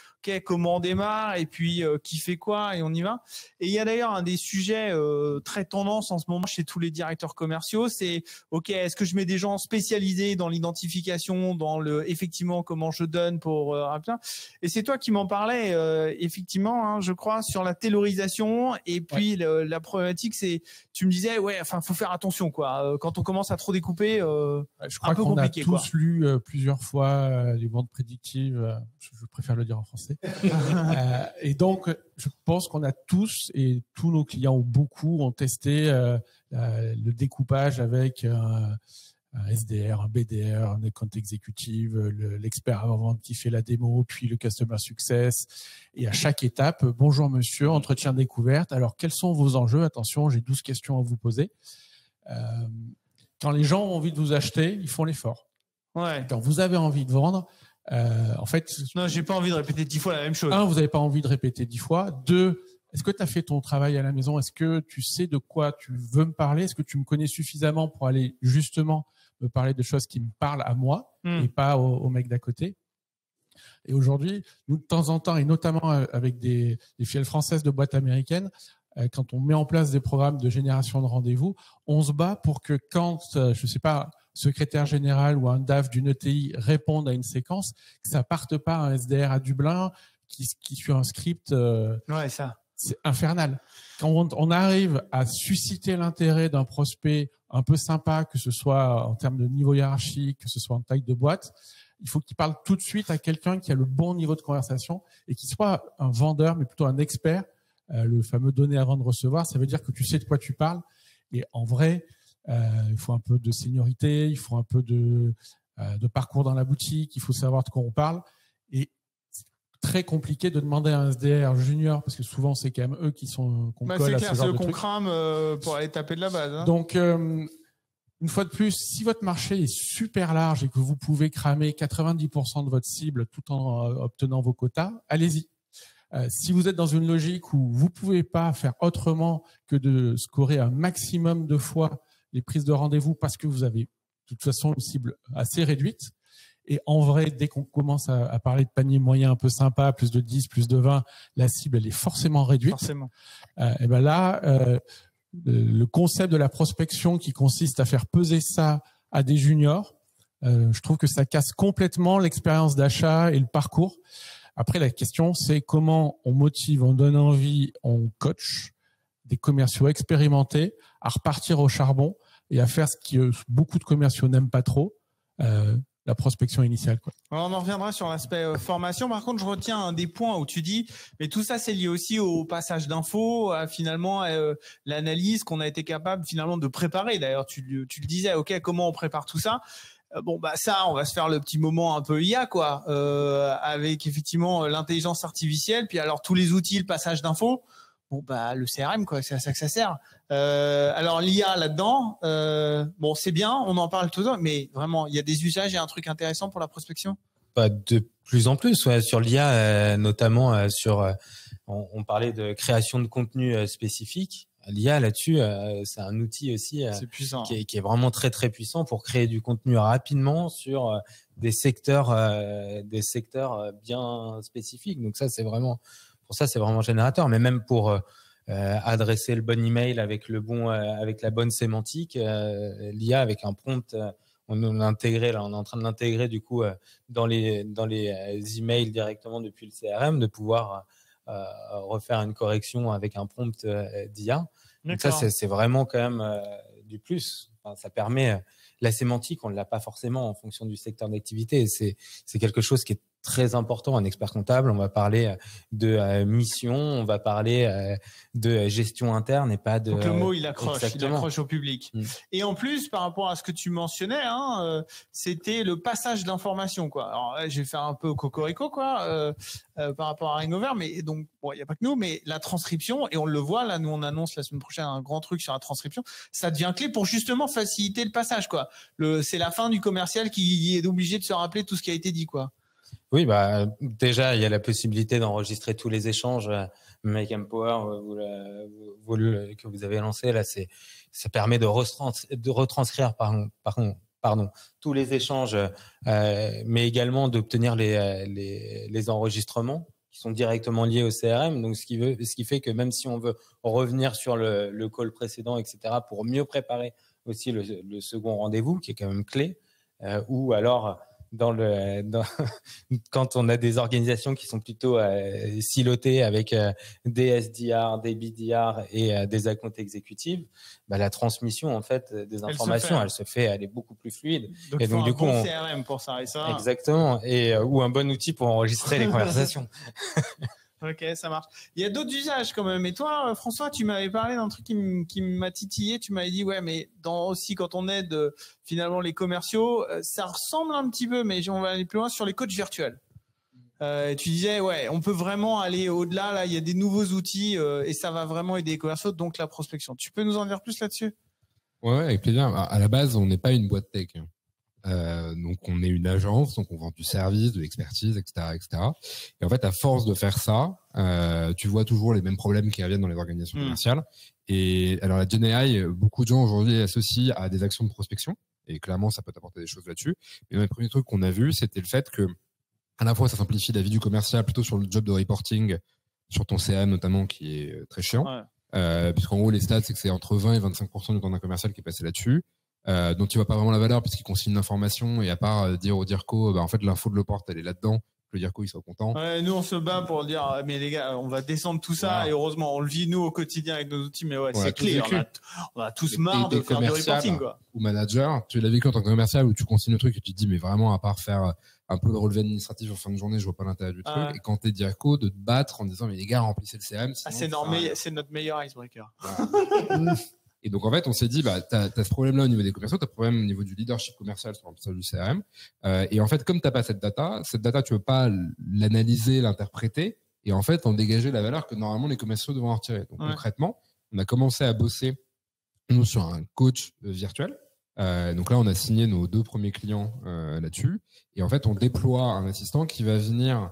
comment on démarre et puis qui fait quoi et on y va. Et il y a d'ailleurs un des sujets très tendance en ce moment chez tous les directeurs commerciaux, c'est est-ce que je mets des gens spécialisés dans l'identification, dans effectivement comment je donne pour et c'est toi qui m'en parlais effectivement, je crois, sur la taylorisation et puis la problématique, c'est tu me disais faut faire attention quoi. Quand on commence à trop découper, je crois qu'on a tous lu plusieurs fois les ventes prédictives. Je préfère le dire en français. Et donc, je pense qu'on a tous et tous nos clients ou beaucoup ont testé le découpage avec un SDR, un BDR, un account executive, l'expert avant-vente qui fait la démo, puis le customer success. Et à chaque étape, bonjour monsieur, entretien découverte. Alors, quels sont vos enjeux? Attention, j'ai 12 questions à vous poser. Quand les gens ont envie de vous acheter, ils font l'effort. Quand vous avez envie de vendre, en fait… Non, j'ai pas envie de répéter 10 fois la même chose. 1, vous n'avez pas envie de répéter 10 fois. 2, est-ce que tu as fait ton travail à la maison? Est-ce que tu sais de quoi tu veux me parler? Est-ce que tu me connais suffisamment pour aller justement me parler de choses qui me parlent à moi et pas au mec d'à côté? Et aujourd'hui, nous, de temps en temps, et notamment avec des filiales françaises de boîtes américaines, quand on met en place des programmes de génération de rendez-vous, on se bat pour que quand, je sais pas, secrétaire général ou un DAF d'une ETI répondent à une séquence, que ça parte pas un SDR à Dublin qui suit un script. Ouais, ça. C'est infernal. Quand on arrive à susciter l'intérêt d'un prospect un peu sympa, que ce soit en termes de niveau hiérarchique, que ce soit en taille de boîte, il faut qu'il parle tout de suite à quelqu'un qui a le bon niveau de conversation et qui soit un vendeur, mais plutôt un expert. Le fameux donner avant de recevoir, ça veut dire que tu sais de quoi tu parles. Et en vrai, il faut un peu de seniorité, il faut un peu de parcours dans la boutique, il faut savoir de quoi on parle. Et très compliqué de demander à un SDR junior parce que souvent c'est quand même eux qu'on colle à ce genre de truc. C'est eux qu'on crame pour aller taper de la base. Hein. Donc une fois de plus, si votre marché est super large et que vous pouvez cramer 90% de votre cible tout en obtenant vos quotas, allez-y. Si vous êtes dans une logique où vous pouvez pas faire autrement que de scorer un maximum de fois les prises de rendez-vous parce que vous avez de toute façon une cible assez réduite. Et en vrai, dès qu'on commence à parler de panier moyen un peu sympa, plus de 10, plus de 20, la cible, elle est forcément réduite. Forcément. Et ben là, le concept de la prospection qui consiste à faire peser ça à des juniors, je trouve que ça casse complètement l'expérience d'achat et le parcours. Après, la question, c'est comment on motive, on donne envie, on coach des commerciaux expérimentés à repartir au charbon et à faire ce que beaucoup de commerciaux n'aiment pas trop, la prospection initiale, quoi. Alors, on en reviendra sur l'aspect formation. Par contre, je retiens un des points où tu dis, mais tout ça, c'est lié aussi au passage d'infos, à finalement l'analyse qu'on a été capable finalement de préparer. D'ailleurs, tu le disais, ok, comment on prépare tout ça? Bon, bah ça, on va se faire le petit moment un peu IA, quoi, avec effectivement l'intelligence artificielle, puis alors tous les outils, le passage d'infos. Bon, bah le CRM, quoi, c'est à ça que ça sert. Alors l'IA là-dedans, bon, c'est bien, on en parle tout le temps, mais vraiment, il y a des usages et un truc intéressant pour la prospection. Bah, de plus en plus, ouais, sur l'IA, notamment sur, on parlait de création de contenu spécifique. L'IA là-dessus, c'est un outil aussi puissant, qui est vraiment très très puissant pour créer du contenu rapidement sur des secteurs bien spécifiques. Donc ça, c'est vraiment pour ça, c'est vraiment générateur. Mais même pour adresser le bon email avec la bonne sémantique, l'IA avec un prompt, on est en train de l'intégrer du coup dans les emails directement depuis le CRM, de pouvoir refaire une correction avec un prompt d'IA. Donc ça, c'est vraiment quand même du plus. Enfin, ça permet la sémantique, on ne l'a pas forcément en fonction du secteur d'activité. C'est quelque chose qui est très important en expert comptable. On va parler de mission, on va parler de gestion interne et pas de. Donc le mot il accroche au public. Et en plus, par rapport à ce que tu mentionnais, c'était le passage d'informations, quoi. Alors là, je vais faire un peu cocorico, quoi, par rapport à Ringover, mais donc bon, il y a pas que nous, mais la transcription, et on le voit là, nous on annonce la semaine prochaine un grand truc sur la transcription. Ça devient clé pour justement faciliter le passage, quoi. C'est la fin du commercial qui est obligé de se rappeler tout ce qui a été dit, quoi. Oui, bah déjà il y a la possibilité d'enregistrer tous les échanges. Make Empower que vous avez lancé là, ça permet de retranscrire tous les échanges, mais également d'obtenir les enregistrements qui sont directement liés au CRM. Donc ce qui fait que même si on veut revenir sur le call précédent, etc., pour mieux préparer aussi le second rendez-vous qui est quand même clé, ou alors quand on a des organisations qui sont plutôt silotées avec des SDR, des BDR et des account exécutives, bah, la transmission en fait des informations, elle est beaucoup plus fluide. Donc, et donc du coup, CRM pour ça et ça. Exactement, ou un bon outil pour enregistrer les conversations. Ok, ça marche. Il y a d'autres usages quand même. Et toi, François, tu m'avais parlé d'un truc qui m'a titillé. Tu m'avais dit, ouais, mais aussi quand on aide finalement les commerciaux, ça ressemble un petit peu, mais on va aller plus loin sur les coachs virtuels. Tu disais, ouais, on peut vraiment aller au-delà. Là, il y a des nouveaux outils et ça va vraiment aider les commerciaux, donc la prospection. Tu peux nous en dire plus là-dessus ? Ouais, avec plaisir. À la base, on n'est pas une boîte tech. Donc on est une agence, donc on vend du service, de l'expertise, etc., etc. Et en fait, à force de faire ça, tu vois toujours les mêmes problèmes qui reviennent dans les organisations commerciales. Et alors la GenAI, beaucoup de gens aujourd'hui associent à des actions de prospection, et clairement ça peut t'apporter des choses là-dessus. Mais le premier truc qu'on a vu, c'était le fait que à la fois ça simplifie la vie du commercial plutôt sur le job de reporting, sur ton CRM notamment, qui est très chiant. Puisqu'en gros les stats, c'est que c'est entre 20 et 25% du temps d'un commercial qui est passé là-dessus. Dont tu vois pas vraiment la valeur puisqu'il consigne l'information, et à part dire au DIRCO, en fait l'info de l'Oport elle est là-dedans, que le DIRCO il soit content. Ouais, nous on se bat pour dire mais les gars, on va descendre tout ça, et heureusement on le vit nous au quotidien avec nos outils, mais c'est clé, on a tous marre de faire du reporting, quoi. Ou manager, tu l'as vécu en tant que commercial où tu consignes le truc et tu te dis mais vraiment, à part faire un peu de relevé administratif en fin de journée, je vois pas l'intérêt du truc. Et quand t'es DIRCO, de te battre en disant mais les gars, remplissez le CRM. C'est notre meilleur icebreaker. Et donc, en fait, on s'est dit, t'as ce problème-là au niveau des commerciaux, t'as ce problème au niveau du leadership commercial sur l'emplissage du CRM. Et en fait, comme t'as pas cette data, tu veux pas l'analyser, l'interpréter, et en fait, en dégager la valeur que normalement les commerciaux devront en retirer. Donc, concrètement, on a commencé à bosser, nous, sur un coach virtuel. Donc là, on a signé nos 2 premiers clients là-dessus. Et en fait, on déploie un assistant qui va venir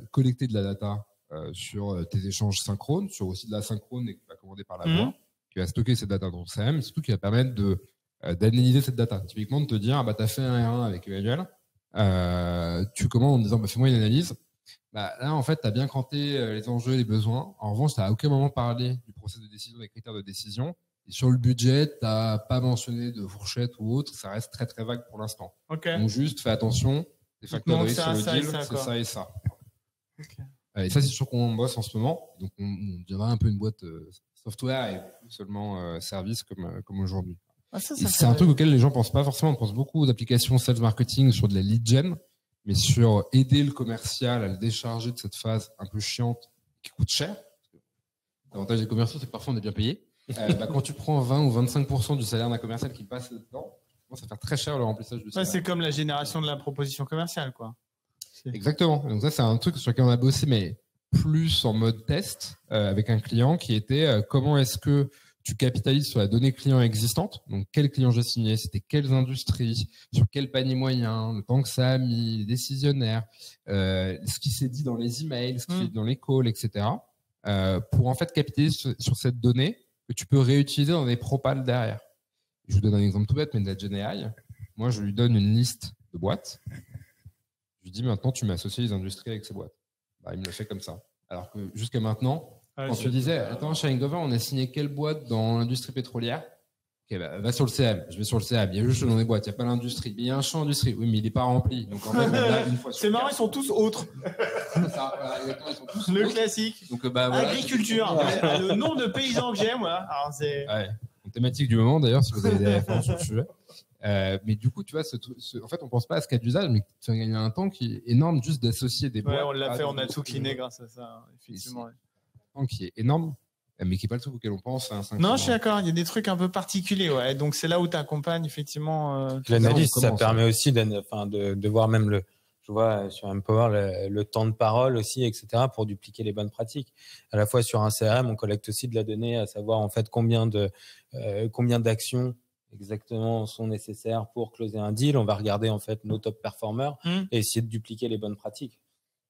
collecter de la data sur tes échanges synchrones, sur aussi de la synchrone et qui va commander par la voix, qui va stocker cette data dans ton CRM, et surtout qui va permettre d'analyser cette data. Typiquement, de te dire, t'as fait un R1 avec Emmanuel, tu commandes en disant, fais-moi une analyse. Là, en fait, t'as bien cranté les enjeux et les besoins. En revanche, t'as à aucun moment parlé du processus de décision, des critères de décision. Et sur le budget, t'as pas mentionné de fourchette ou autre. Ça reste très, très vague pour l'instant. Donc, juste, fais attention. Les facteurs de risque sur le deal, c'est ça et ça. Et ça, c'est sûr qu'on bosse en ce moment. Donc, on deviendra un peu une boîte software et plus seulement service comme aujourd'hui. C'est un truc auquel les gens pensent pas forcément. On pense beaucoup aux applications sales marketing sur de la lead gen, mais sur aider le commercial à le décharger de cette phase un peu chiante qui coûte cher. L'avantage des commerciaux, c'est que parfois on est bien payé. Quand tu prends 20 ou 25% du salaire d'un commercial qui passe là-dedans, ça fait très cher le remplissage du salaire. C'est comme la génération de la proposition commerciale, quoi. Exactement. Donc ça, c'est un truc sur lequel on a bossé, mais plus en mode test avec un client qui était comment est-ce que tu capitalises sur la donnée client existante. Donc, quel client j'ai signé, c'était quelles industries, sur quel panier moyen, le temps que ça a mis, les décisionnaires, ce qui s'est dit dans les emails, ce qui s'est dit dans les calls, etc. Pour en fait capitaliser sur cette donnée que tu peux réutiliser dans des propals derrière. Je vous donne un exemple tout bête, mais de la GenAI. Moi, je lui donne une liste de boîtes. Je lui dis maintenant, tu m'associes les industries avec ces boîtes. Il me le fait comme ça. Alors que jusqu'à maintenant, quand tu disais, attends, chez Hangover, on a signé quelle boîte dans l'industrie pétrolière? Ok, va sur le CM. Je vais sur le CM. Il y a juste le nom des boîtes. Il n'y a pas l'industrie. Il y a un champ industrie. Oui, mais il n'est pas rempli. Donc, en fait, là, une fois sur c'est marrant, ils sont tous autres. Ça, ils sont tous le autres. Classique. Donc, voilà, agriculture. Le nom de paysans que j'aime, voilà. Alors, c'est... Thématique du moment, d'ailleurs, si vous avez des références sur le sujet. Mais du coup, tu vois, en fait, on pense pas à ce cas d'usage, mais tu as gagné un temps qui est énorme juste d'associer des boîtes. On l'a fait, on a tout cliné grâce à ça, effectivement. Un temps qui est énorme, mais qui n'est pas le truc auquel on pense. Non, je suis d'accord, il y a des trucs un peu particuliers, donc c'est là où tu accompagnes, effectivement. L'analyse, ça permet aussi de voir même je vois sur Empower le temps de parole aussi, etc., pour dupliquer les bonnes pratiques. À la fois sur un CRM, on collecte aussi de la donnée, à savoir en fait combien d'actions exactement sont nécessaires pour closer un deal. On va regarder en fait nos top performers et essayer de dupliquer les bonnes pratiques.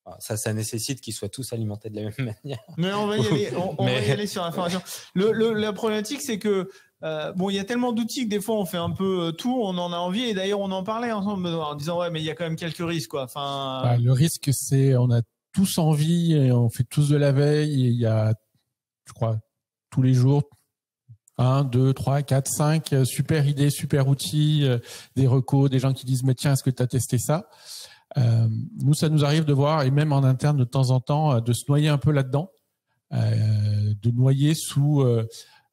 Alors, ça nécessite qu'ils soient tous alimentés de la même manière. Mais on va y aller. On va y aller sur l'information. La problématique, c'est que il y a tellement d'outils que des fois on fait un peu tout, on en a envie, et d'ailleurs on en parlait ensemble en disant mais il y a quand même quelques risques, quoi. Le risque, c'est on a tous envie et on fait tous de la veille, et il y a, je crois, tous les jours 1, 2, 3, 4, 5 super idées, super outils, des recos, des gens qui disent mais tiens, est-ce que tu as testé ça? Nous, ça nous arrive de voir, et même en interne de temps en temps, de se noyer un peu là-dedans, de noyer sous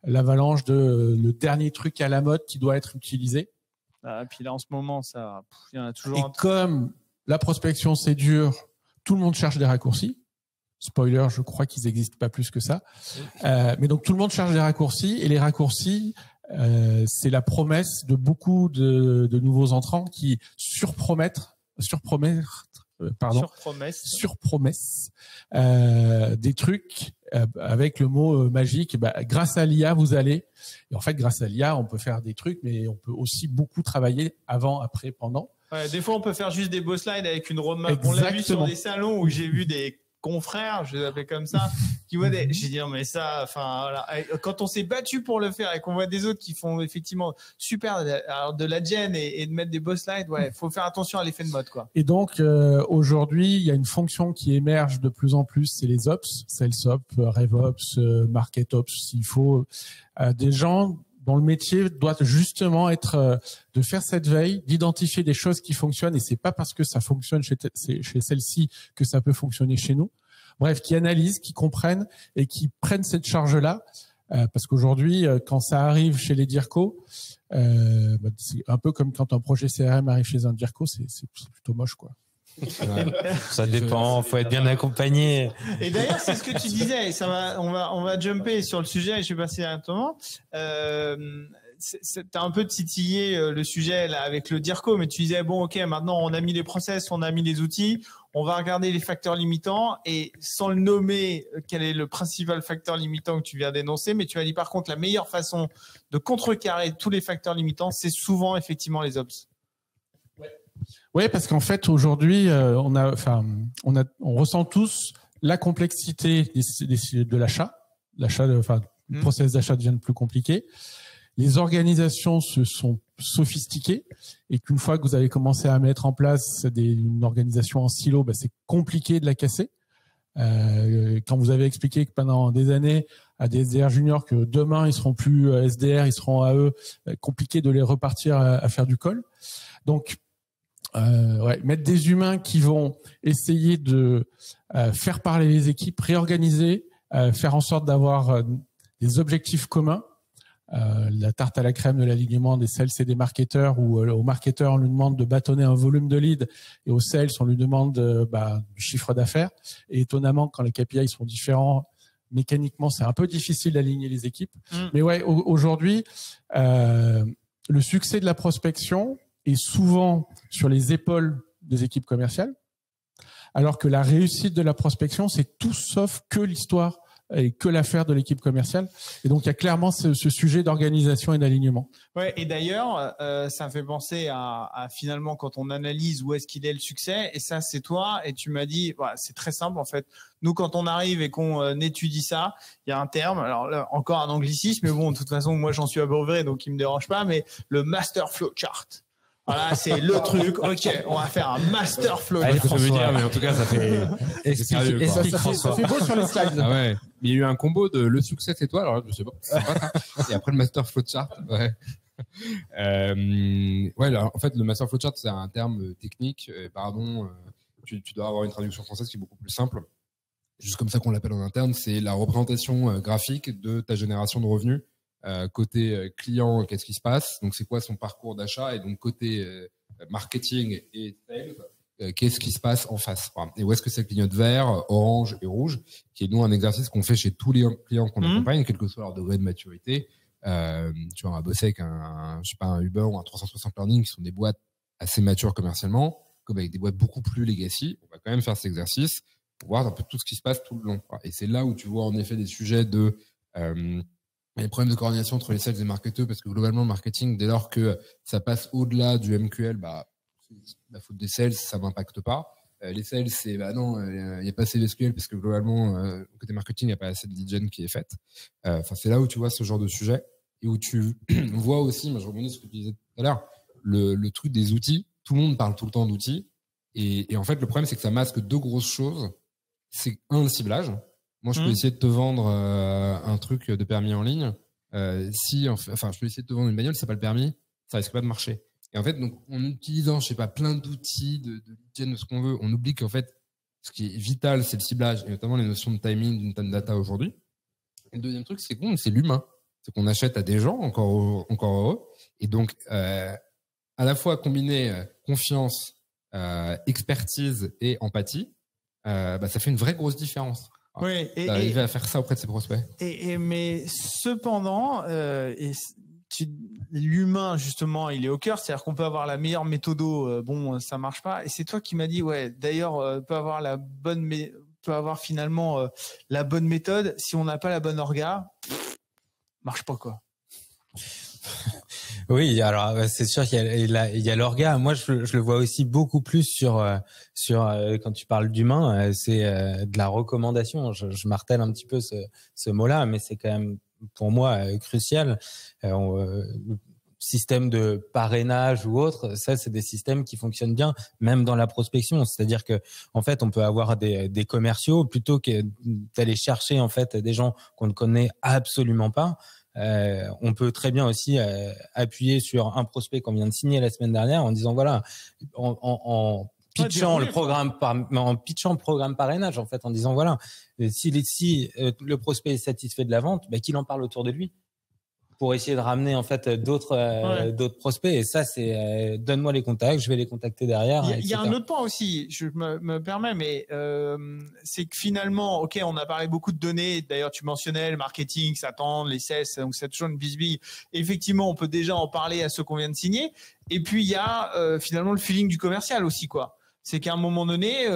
l'avalanche de le dernier truc à la mode qui doit être utilisé. Puis là, en ce moment, il y en a toujours. Et comme la prospection, c'est dur, tout le monde cherche des raccourcis. Spoiler, je crois qu'ils n'existent pas plus que ça. Mais donc, tout le monde cherche des raccourcis, et les raccourcis, c'est la promesse de beaucoup de nouveaux entrants qui surpromettent sur promesse, des trucs avec le mot magique. Grâce à l'IA, vous allez. Et en fait, grâce à l'IA, on peut faire des trucs, mais on peut aussi beaucoup travailler avant, après, pendant. Ouais, des fois, on peut faire juste des beaux slides avec une roadmap. On l'a vu sur des salons où j'ai vu des confrères, je les appelle comme ça, qui voient des. J'ai dit non mais ça, enfin voilà. Quand on s'est battu pour le faire et qu'on voit des autres qui font effectivement super de la gen et de mettre des beaux slides, ouais, faut faire attention à l'effet de mode quoi. Et donc aujourd'hui, il y a une fonction qui émerge de plus en plus, c'est les ops, SalesOps, RevOps, MarketOps. Il faut des gens dont le métier doit justement être de faire cette veille, d'identifier des choses qui fonctionnent, et c'est pas parce que ça fonctionne chez celle-ci que ça peut fonctionner chez nous. Bref, qui analysent, qui comprennent et qui prennent cette charge-là, parce qu'aujourd'hui, quand ça arrive chez les DIRCO, c'est un peu comme quand un projet CRM arrive chez un DIRCO, c'est plutôt moche, quoi. Ouais. Ça dépend, faut être bien accompagné. Et d'ailleurs, c'est ce que tu disais, et on va jumper sur le sujet, je vais passer directement. T'as un peu titillé le sujet là avec le DIRCO, mais tu disais bon, ok, maintenant on a mis les process, on a mis les outils, on va regarder les facteurs limitants, et sans le nommer, quel est le principal facteur limitant que tu viens d'énoncer, mais tu as dit par contre la meilleure façon de contrecarrer tous les facteurs limitants, c'est souvent effectivement les ops. Oui, parce qu'en fait aujourd'hui, on ressent tous la complexité de l'achat. Le process d'achat devient plus compliqué. Les organisations se sont sophistiquées, et qu'une fois que vous avez commencé à mettre en place une organisation en silo, c'est compliqué de la casser. Quand vous avez expliqué que pendant des années à des SDR juniors que demain ils seront plus SDR, ils seront AE, compliqué de les repartir à faire du call. Donc mettre des humains qui vont essayer de faire parler les équipes, réorganiser, faire en sorte d'avoir des objectifs communs. La tarte à la crème de l'alignement des sales et des marketeurs, où aux marketeurs on lui demande de bâtonner un volume de leads, et aux sales on lui demande du chiffre d'affaires. Et étonnamment, quand les KPI sont différents, mécaniquement c'est un peu difficile d'aligner les équipes. Mais ouais, aujourd'hui le succès de la prospection est souvent sur les épaules des équipes commerciales, alors que la réussite de la prospection, c'est tout sauf que l'histoire et que l'affaire de l'équipe commerciale. Et donc, il y a clairement ce sujet d'organisation et d'alignement. Ouais, et d'ailleurs, ça me fait penser à finalement quand on analyse où est-ce qu'il est le succès, et ça, c'est toi, et tu m'as dit, voilà, c'est très simple en fait. Nous, quand on arrive et qu'on étudie ça, il y a un terme, alors là, encore un anglicisme, mais bon, de toute façon, moi, j'en suis abreuvé, donc il me dérange pas, mais le master flow chart. Voilà, c'est le truc. Ok, on va faire un master flow. Allez, ça veut dire, mais en tout cas, ça fait. Ça fait beau sur les slides. Ah ouais. Il y a eu un combo de le succès c'est toi, alors je sais pas. Et après le master flowchart. Ouais. Alors, en fait, le master flowchart c'est un terme technique. Tu dois avoir une traduction française qui est beaucoup plus simple. Juste comme ça qu'on l'appelle en interne, c'est la représentation graphique de ta génération de revenus. Côté client, qu'est-ce qui se passe? Donc, c'est quoi son parcours d'achat? Et donc, côté marketing et sales, qu'est-ce qui se passe en face? Et où est-ce que ça clignote vert, orange et rouge, qui est nous un exercice qu'on fait chez tous les clients qu'on accompagne, quel que soit leur degré de maturité. Tu vois, on va bosser avec un Uber ou un 360 Learning, qui sont des boîtes assez matures commercialement, comme avec des boîtes beaucoup plus legacy. On va quand même faire cet exercice pour voir un peu tout ce qui se passe tout le long. Et c'est là où tu vois en effet des sujets de les problèmes de coordination entre les sales et les marketeurs, parce que globalement, le marketing, dès lors que ça passe au-delà du MQL, c'est la faute des sales, ça m'impacte pas. Les sales, c'est non, il n'y a pas assez de SQL parce que globalement, côté marketing, il n'y a pas assez de lead gen qui est faite. C'est là où tu vois ce genre de sujet et où tu vois aussi, moi je rebondis sur ce que tu disais tout à l'heure, le truc des outils. Tout le monde parle tout le temps d'outils. Et en fait, le problème, c'est que ça masque deux grosses choses. C'est le ciblage. Moi, je peux essayer de te vendre un truc de permis en ligne. Je peux essayer de te vendre une bagnole, c'est pas le permis, ça risque pas de marcher. Et en fait, donc, en utilisant, je sais pas, plein d'outils, de lead de ce qu'on veut, on oublie qu'en fait, ce qui est vital, c'est le ciblage, et notamment les notions de timing, d'une data aujourd'hui. Et le deuxième truc, c'est l'humain. C'est qu'on achète à des gens, encore heureux. Et donc, à la fois combiner confiance, expertise et empathie, ça fait une vraie grosse différence. Oui, arriver à faire ça auprès de ses prospects. Mais cependant, l'humain, justement, il est au cœur. C'est-à-dire qu'on peut avoir la meilleure méthodo, ça marche pas. Et c'est toi qui m'as dit, ouais, d'ailleurs, peut avoir finalement la bonne méthode. Si on n'a pas la bonne orga, marche pas, quoi. Oui, alors c'est sûr qu'il y a l'orga. Moi, je le vois aussi beaucoup plus sur quand tu parles d'humain, c'est de la recommandation. Je martèle un petit peu ce mot-là, mais c'est quand même pour moi crucial. Système de parrainage ou autre, ça c'est des systèmes qui fonctionnent bien, même dans la prospection. C'est-à-dire que en fait, on peut avoir des commerciaux plutôt que d'aller chercher en fait des gens qu'on ne connaît absolument pas. On peut très bien aussi appuyer sur un prospect qu'on vient de signer la semaine dernière en disant voilà, en pitchant le programme parrainage en fait, en disant voilà, si le prospect est satisfait de la vente, qu'il en parle autour de lui pour essayer de ramener en fait d'autres prospects. Et ça, c'est donne-moi les contacts, je vais les contacter derrière. Il y a un autre point aussi, je me permets, mais c'est que finalement, ok, on a parlé beaucoup de données. D'ailleurs, tu mentionnais le marketing, ça tend, les sales, donc c'est toujours une bisbille. Effectivement, on peut déjà en parler à ceux qu'on vient de signer. Et puis il y a finalement le feeling du commercial aussi, quoi. C'est qu'à un moment donné,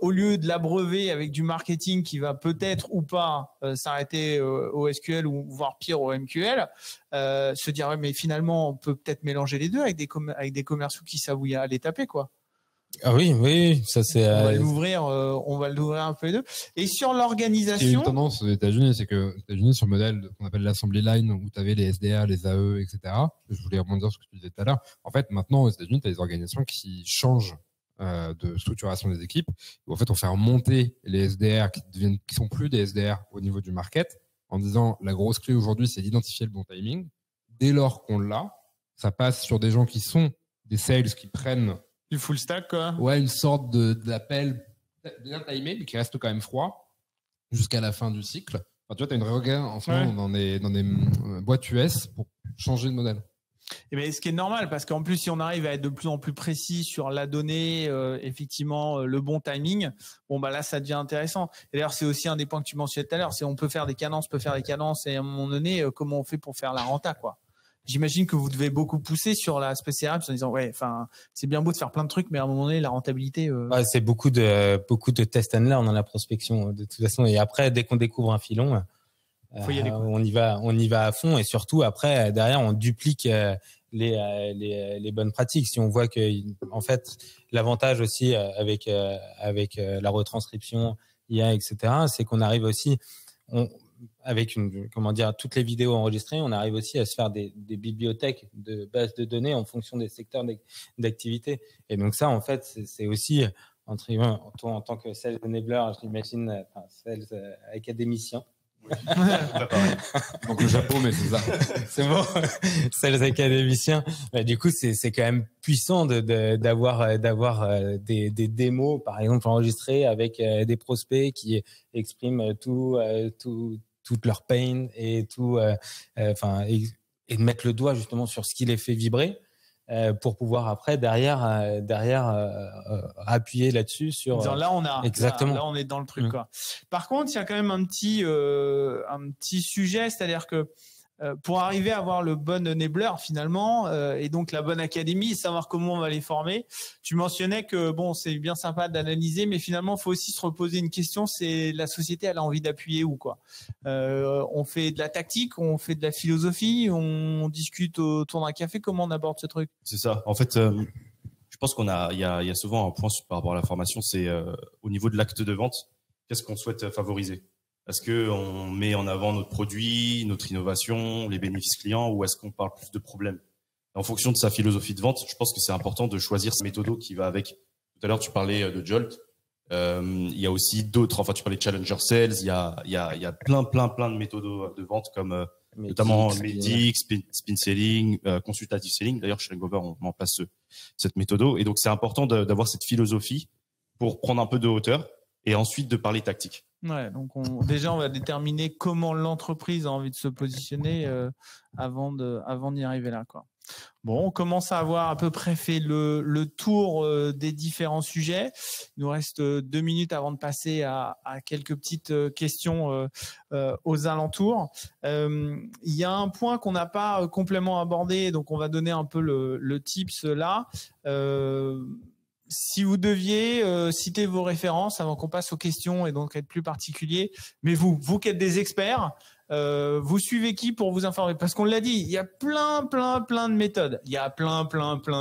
au lieu de l'abreuver avec du marketing qui va peut-être ou pas s'arrêter au SQL ou voire pire au MQL, se dire ouais, mais finalement on peut peut-être mélanger les deux avec des commerciaux qui savent où il y a à les taper, quoi. Ah oui, ça c'est. On va l'ouvrir un peu les deux. Et sur l'organisation. Il y a une tendance aux États-Unis, c'est que aux États-Unis, sur le modèle qu'on appelle l'assembly line, où tu avais les SDR, les AE, etc. Je voulais rebondir sur ce que tu disais tout à l'heure. En fait, maintenant aux États-Unis, tu as des organisations qui changent de structuration des équipes, où en fait on fait remonter les SDR qui sont plus des SDR au niveau du market, en disant la grosse clé aujourd'hui c'est d'identifier le bon timing. Dès lors qu'on l'a, ça passe sur des gens qui sont des sales qui prennent du full stack, quoi. Ouais, une sorte d'appel bien timé, mais qui reste quand même froid jusqu'à la fin du cycle. Enfin, tu vois, tu as une regard en ce moment dans des boîtes US pour changer de modèle. Et bien, ce qui est normal, parce qu'en plus, si on arrive à être de plus en plus précis sur la donnée, effectivement, le bon timing, là, ça devient intéressant. Et d'ailleurs, c'est aussi un des points que tu mentionnais tout à l'heure, c'est on peut faire des cadences, et à un moment donné, comment on fait pour faire la renta, quoi. J'imagine que vous devez beaucoup pousser sur l'aspect CRM en disant c'est bien beau de faire plein de trucs, mais à un moment donné, la rentabilité. C'est beaucoup de test and learn dans la prospection de toute façon. Et après, dès qu'on découvre un filon, on y va à fond. Et surtout après, derrière, on duplique les bonnes pratiques. Si on voit que en fait l'avantage aussi avec la retranscription IA, etc., c'est qu'on arrive aussi avec toutes les vidéos enregistrées, on arrive aussi à se faire des bibliothèques de bases de données en fonction des secteurs d'activité. Et donc ça, en fait, c'est aussi en tant que sales enabler, je l'imagine, sales académicien. Donc le Japon, mais c'est ça. C'est bon, sales académiciens. Du coup, c'est quand même puissant d'avoir des démos, par exemple, enregistrées avec des prospects qui expriment toute leur pain et et de mettre le doigt justement sur ce qui les fait vibrer pour pouvoir après derrière appuyer là-dessus sur là on a exactement là on est dans le truc, quoi. Par contre, il y a quand même un petit sujet, c'est-à-dire que pour arriver à avoir le bon enabler finalement et donc la bonne académie, savoir comment on va les former. Tu mentionnais que c'est bien sympa d'analyser, mais finalement il faut aussi se reposer une question, c'est la société, elle a envie d'appuyer où, quoi. On fait de la tactique, on fait de la philosophie, on discute autour d'un café, comment on aborde ce truc? C'est ça. En fait, je pense il y a souvent un point par rapport à la formation, c'est au niveau de l'acte de vente, qu'est-ce qu'on souhaite favoriser? Est-ce qu'on met en avant notre produit, notre innovation, les bénéfices clients, ou est-ce qu'on parle plus de problèmes? En fonction de sa philosophie de vente, je pense que c'est important de choisir sa méthode qui va avec. Tout à l'heure, tu parlais de Jolt. Il y a aussi d'autres. Enfin, tu parlais de Challenger Sales. Il y a plein de méthodes de vente comme notamment Medic, Spin Selling, Consultative Selling. D'ailleurs, chez Ringover, on met en place cette méthode. Et donc, c'est important d'avoir cette philosophie pour prendre un peu de hauteur et ensuite de parler tactique. Ouais, donc on va déterminer comment l'entreprise a envie de se positionner avant d'y arriver là, quoi. Bon, on commence à avoir à peu près fait le tour des différents sujets. Il nous reste 2 minutes avant de passer à quelques petites questions aux alentours. Il y a un point qu'on n'a pas complètement abordé, donc on va donner un peu le tips là. Si vous deviez citer vos références avant qu'on passe aux questions et donc être plus particulier, mais vous qui êtes des experts, vous suivez qui pour vous informer? Parce qu'on l'a dit, il y a plein de méthodes. Il y a plein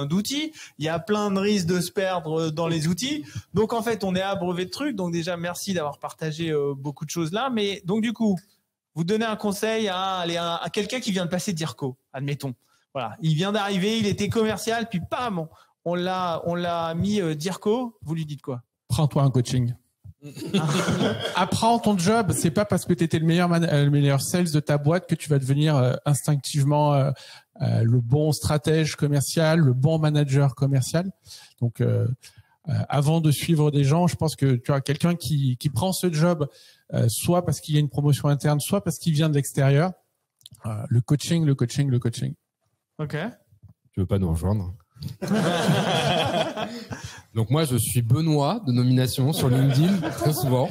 d'outils. Il y a plein de risques de se perdre dans les outils. Donc, en fait, on est abreuvé de trucs. Donc, déjà, merci d'avoir partagé beaucoup de choses là. Mais donc, du coup, vous donnez un conseil à quelqu'un qui vient de passer DIRCO, admettons. Voilà. Il vient d'arriver, il était commercial, puis bam, on l'a mis DIRCO. Vous lui dites quoi? Prends-toi un coaching. Apprends ton job. C'est pas parce que tu étais le meilleur sales de ta boîte que tu vas devenir instinctivement le bon stratège commercial, le bon manager commercial. Donc, avant de suivre des gens, je pense que tu as quelqu'un qui prend ce job, soit parce qu'il y a une promotion interne, soit parce qu'il vient de l'extérieur. Le coaching. Ok. Tu veux pas nous rejoindre? Donc moi je suis Benoît de Nomination sur LinkedIn très souvent.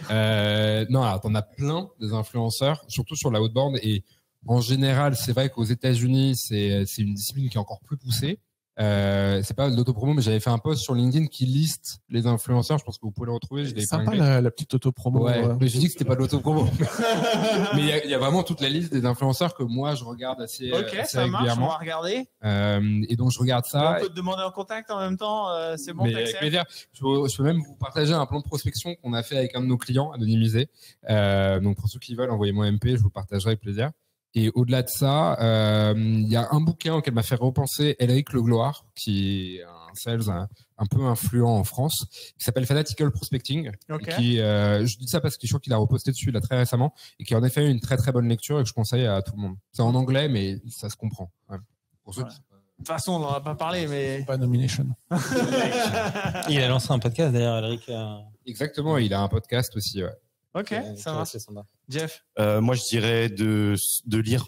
Non, alors t'en as plein des influenceurs, surtout sur la outbound, et en général c'est vrai qu'aux États-Unis c'est une discipline qui est encore plus poussée. C'est pas de l'autopromo, mais j'avais fait un post sur LinkedIn qui liste les influenceurs. Je pense que vous pouvez le retrouver. C'est sympa la petite autopromo. Ouais, mais j'ai dit que c'était pas de l'autopromo. Mais il y a vraiment toute la liste des influenceurs que moi je regarde assez ça régulièrement. marche, on va regarder. Et donc je regarde ça. On peut te demander en contact en même temps. C'est bon. Mais avec plaisir. Je peux même vous partager un plan de prospection qu'on a fait avec un de nos clients anonymisé. Donc pour ceux qui veulent, envoyez-moi un MP, je vous partagerai avec plaisir. Et au-delà de ça, il y a un bouquin auquel m'a fait repenser Éric Legloire, qui est un sales un peu influent en France, qui s'appelle Fanatical Prospecting. Okay. Qui, je dis ça parce que je crois qu'il a reposté dessus là très récemment et qui en effet une très très bonne lecture et que je conseille à tout le monde. C'est en anglais, mais ça se comprend. Ouais. Pour ceux qui... De toute façon, on n'en a pas parlé, mais... Pas nomination. Il a lancé un podcast d'ailleurs, Éric. Exactement, il a un podcast aussi. Ouais. Ok, ça marche. Jeff, moi, je dirais de lire,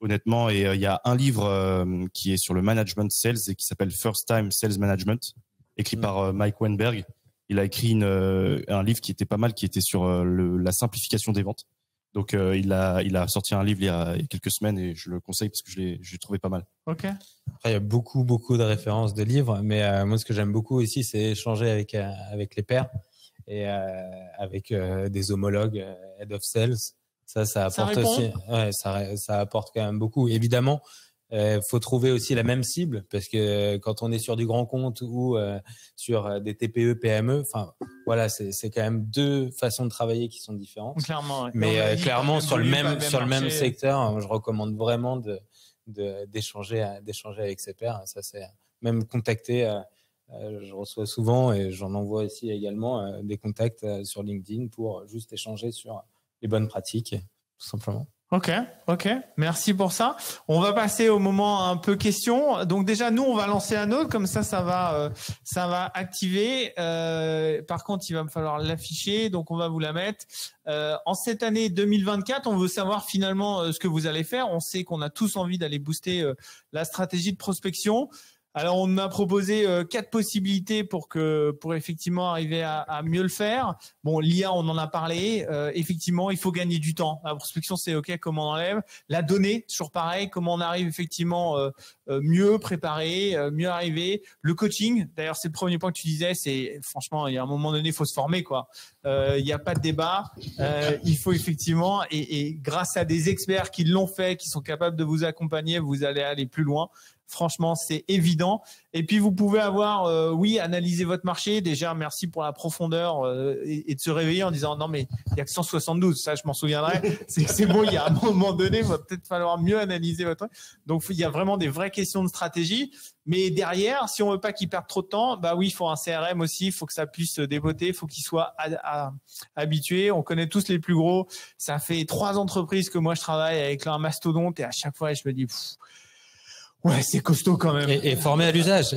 honnêtement. Et il y a un livre qui est sur le management sales et qui s'appelle First Time Sales Management, écrit par Mike Weinberg. Il a écrit un livre qui était pas mal, qui était sur la simplification des ventes. Donc, il a sorti un livre il y a quelques semaines et je le conseille parce que je l'ai trouvé pas mal. Ok. Après, il y a beaucoup de références de livres, mais moi, ce que j'aime beaucoup aussi, c'est échanger avec les pairs et avec des homologues head of sales. Ça apporte aussi. Ouais, ça apporte quand même beaucoup. Évidemment, faut trouver aussi la même cible parce que quand on est sur du grand compte ou sur des TPE, PME, enfin voilà, c'est quand même deux façons de travailler qui sont différentes. Clairement. Ouais. Mais clairement sur le même secteur, je recommande vraiment d'échanger avec ses pairs. Ça c'est même contacter. Je reçois souvent et j'en envoie aussi également des contacts sur LinkedIn pour juste échanger sur les bonnes pratiques, tout simplement. Ok. Merci pour ça. On va passer au moment un peu questions. Donc déjà, nous, on va lancer un autre, comme ça va activer. Par contre, il va me falloir l'afficher, donc on va vous la mettre. En cette année 2024, on veut savoir finalement ce que vous allez faire. On sait qu'on a tous envie d'aller booster la stratégie de prospection. Alors, on a proposé 4 possibilités pour effectivement arriver à mieux le faire. Bon, l'IA, on en a parlé. Effectivement, il faut gagner du temps. La prospection, c'est OK, comment on enlève. La donnée, toujours pareil, comment on arrive effectivement mieux préparé, mieux arrivé. Le coaching, d'ailleurs, c'est le premier point que tu disais. C'est franchement, il y a un moment donné, il faut se former, quoi. Il n'y a pas de débat. Il faut effectivement, et grâce à des experts qui l'ont fait, qui sont capables de vous accompagner, vous allez aller plus loin. Franchement, c'est évident. Et puis, vous pouvez avoir, analyser votre marché. Déjà, merci pour la profondeur et de se réveiller en disant non, mais il y a que 172. Ça, je m'en souviendrai. C'est bon, il y a un moment donné, il va peut-être falloir mieux analyser votre. Donc, il y a vraiment des vraies questions de stratégie. Mais derrière, si on veut pas qu'il perde trop de temps, bah oui, il faut un CRM aussi. Il faut que ça puisse dépoter. Il faut qu'il soit habitué. On connaît tous les plus gros. Ça fait 3 entreprises que moi je travaille avec un mastodonte et à chaque fois, je me dis. Ouais, c'est costaud quand même. Et formé à l'usage.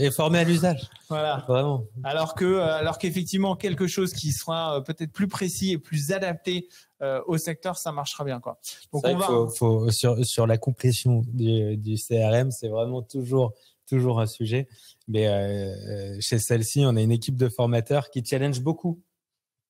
Voilà. Vraiment. Alors qu'effectivement, quelque chose qui sera peut-être plus précis et plus adapté au secteur, ça marchera bien, quoi. Donc, faut sur la complétion du CRM, c'est vraiment toujours un sujet. Mais chez celle-ci, on a une équipe de formateurs qui challenge beaucoup.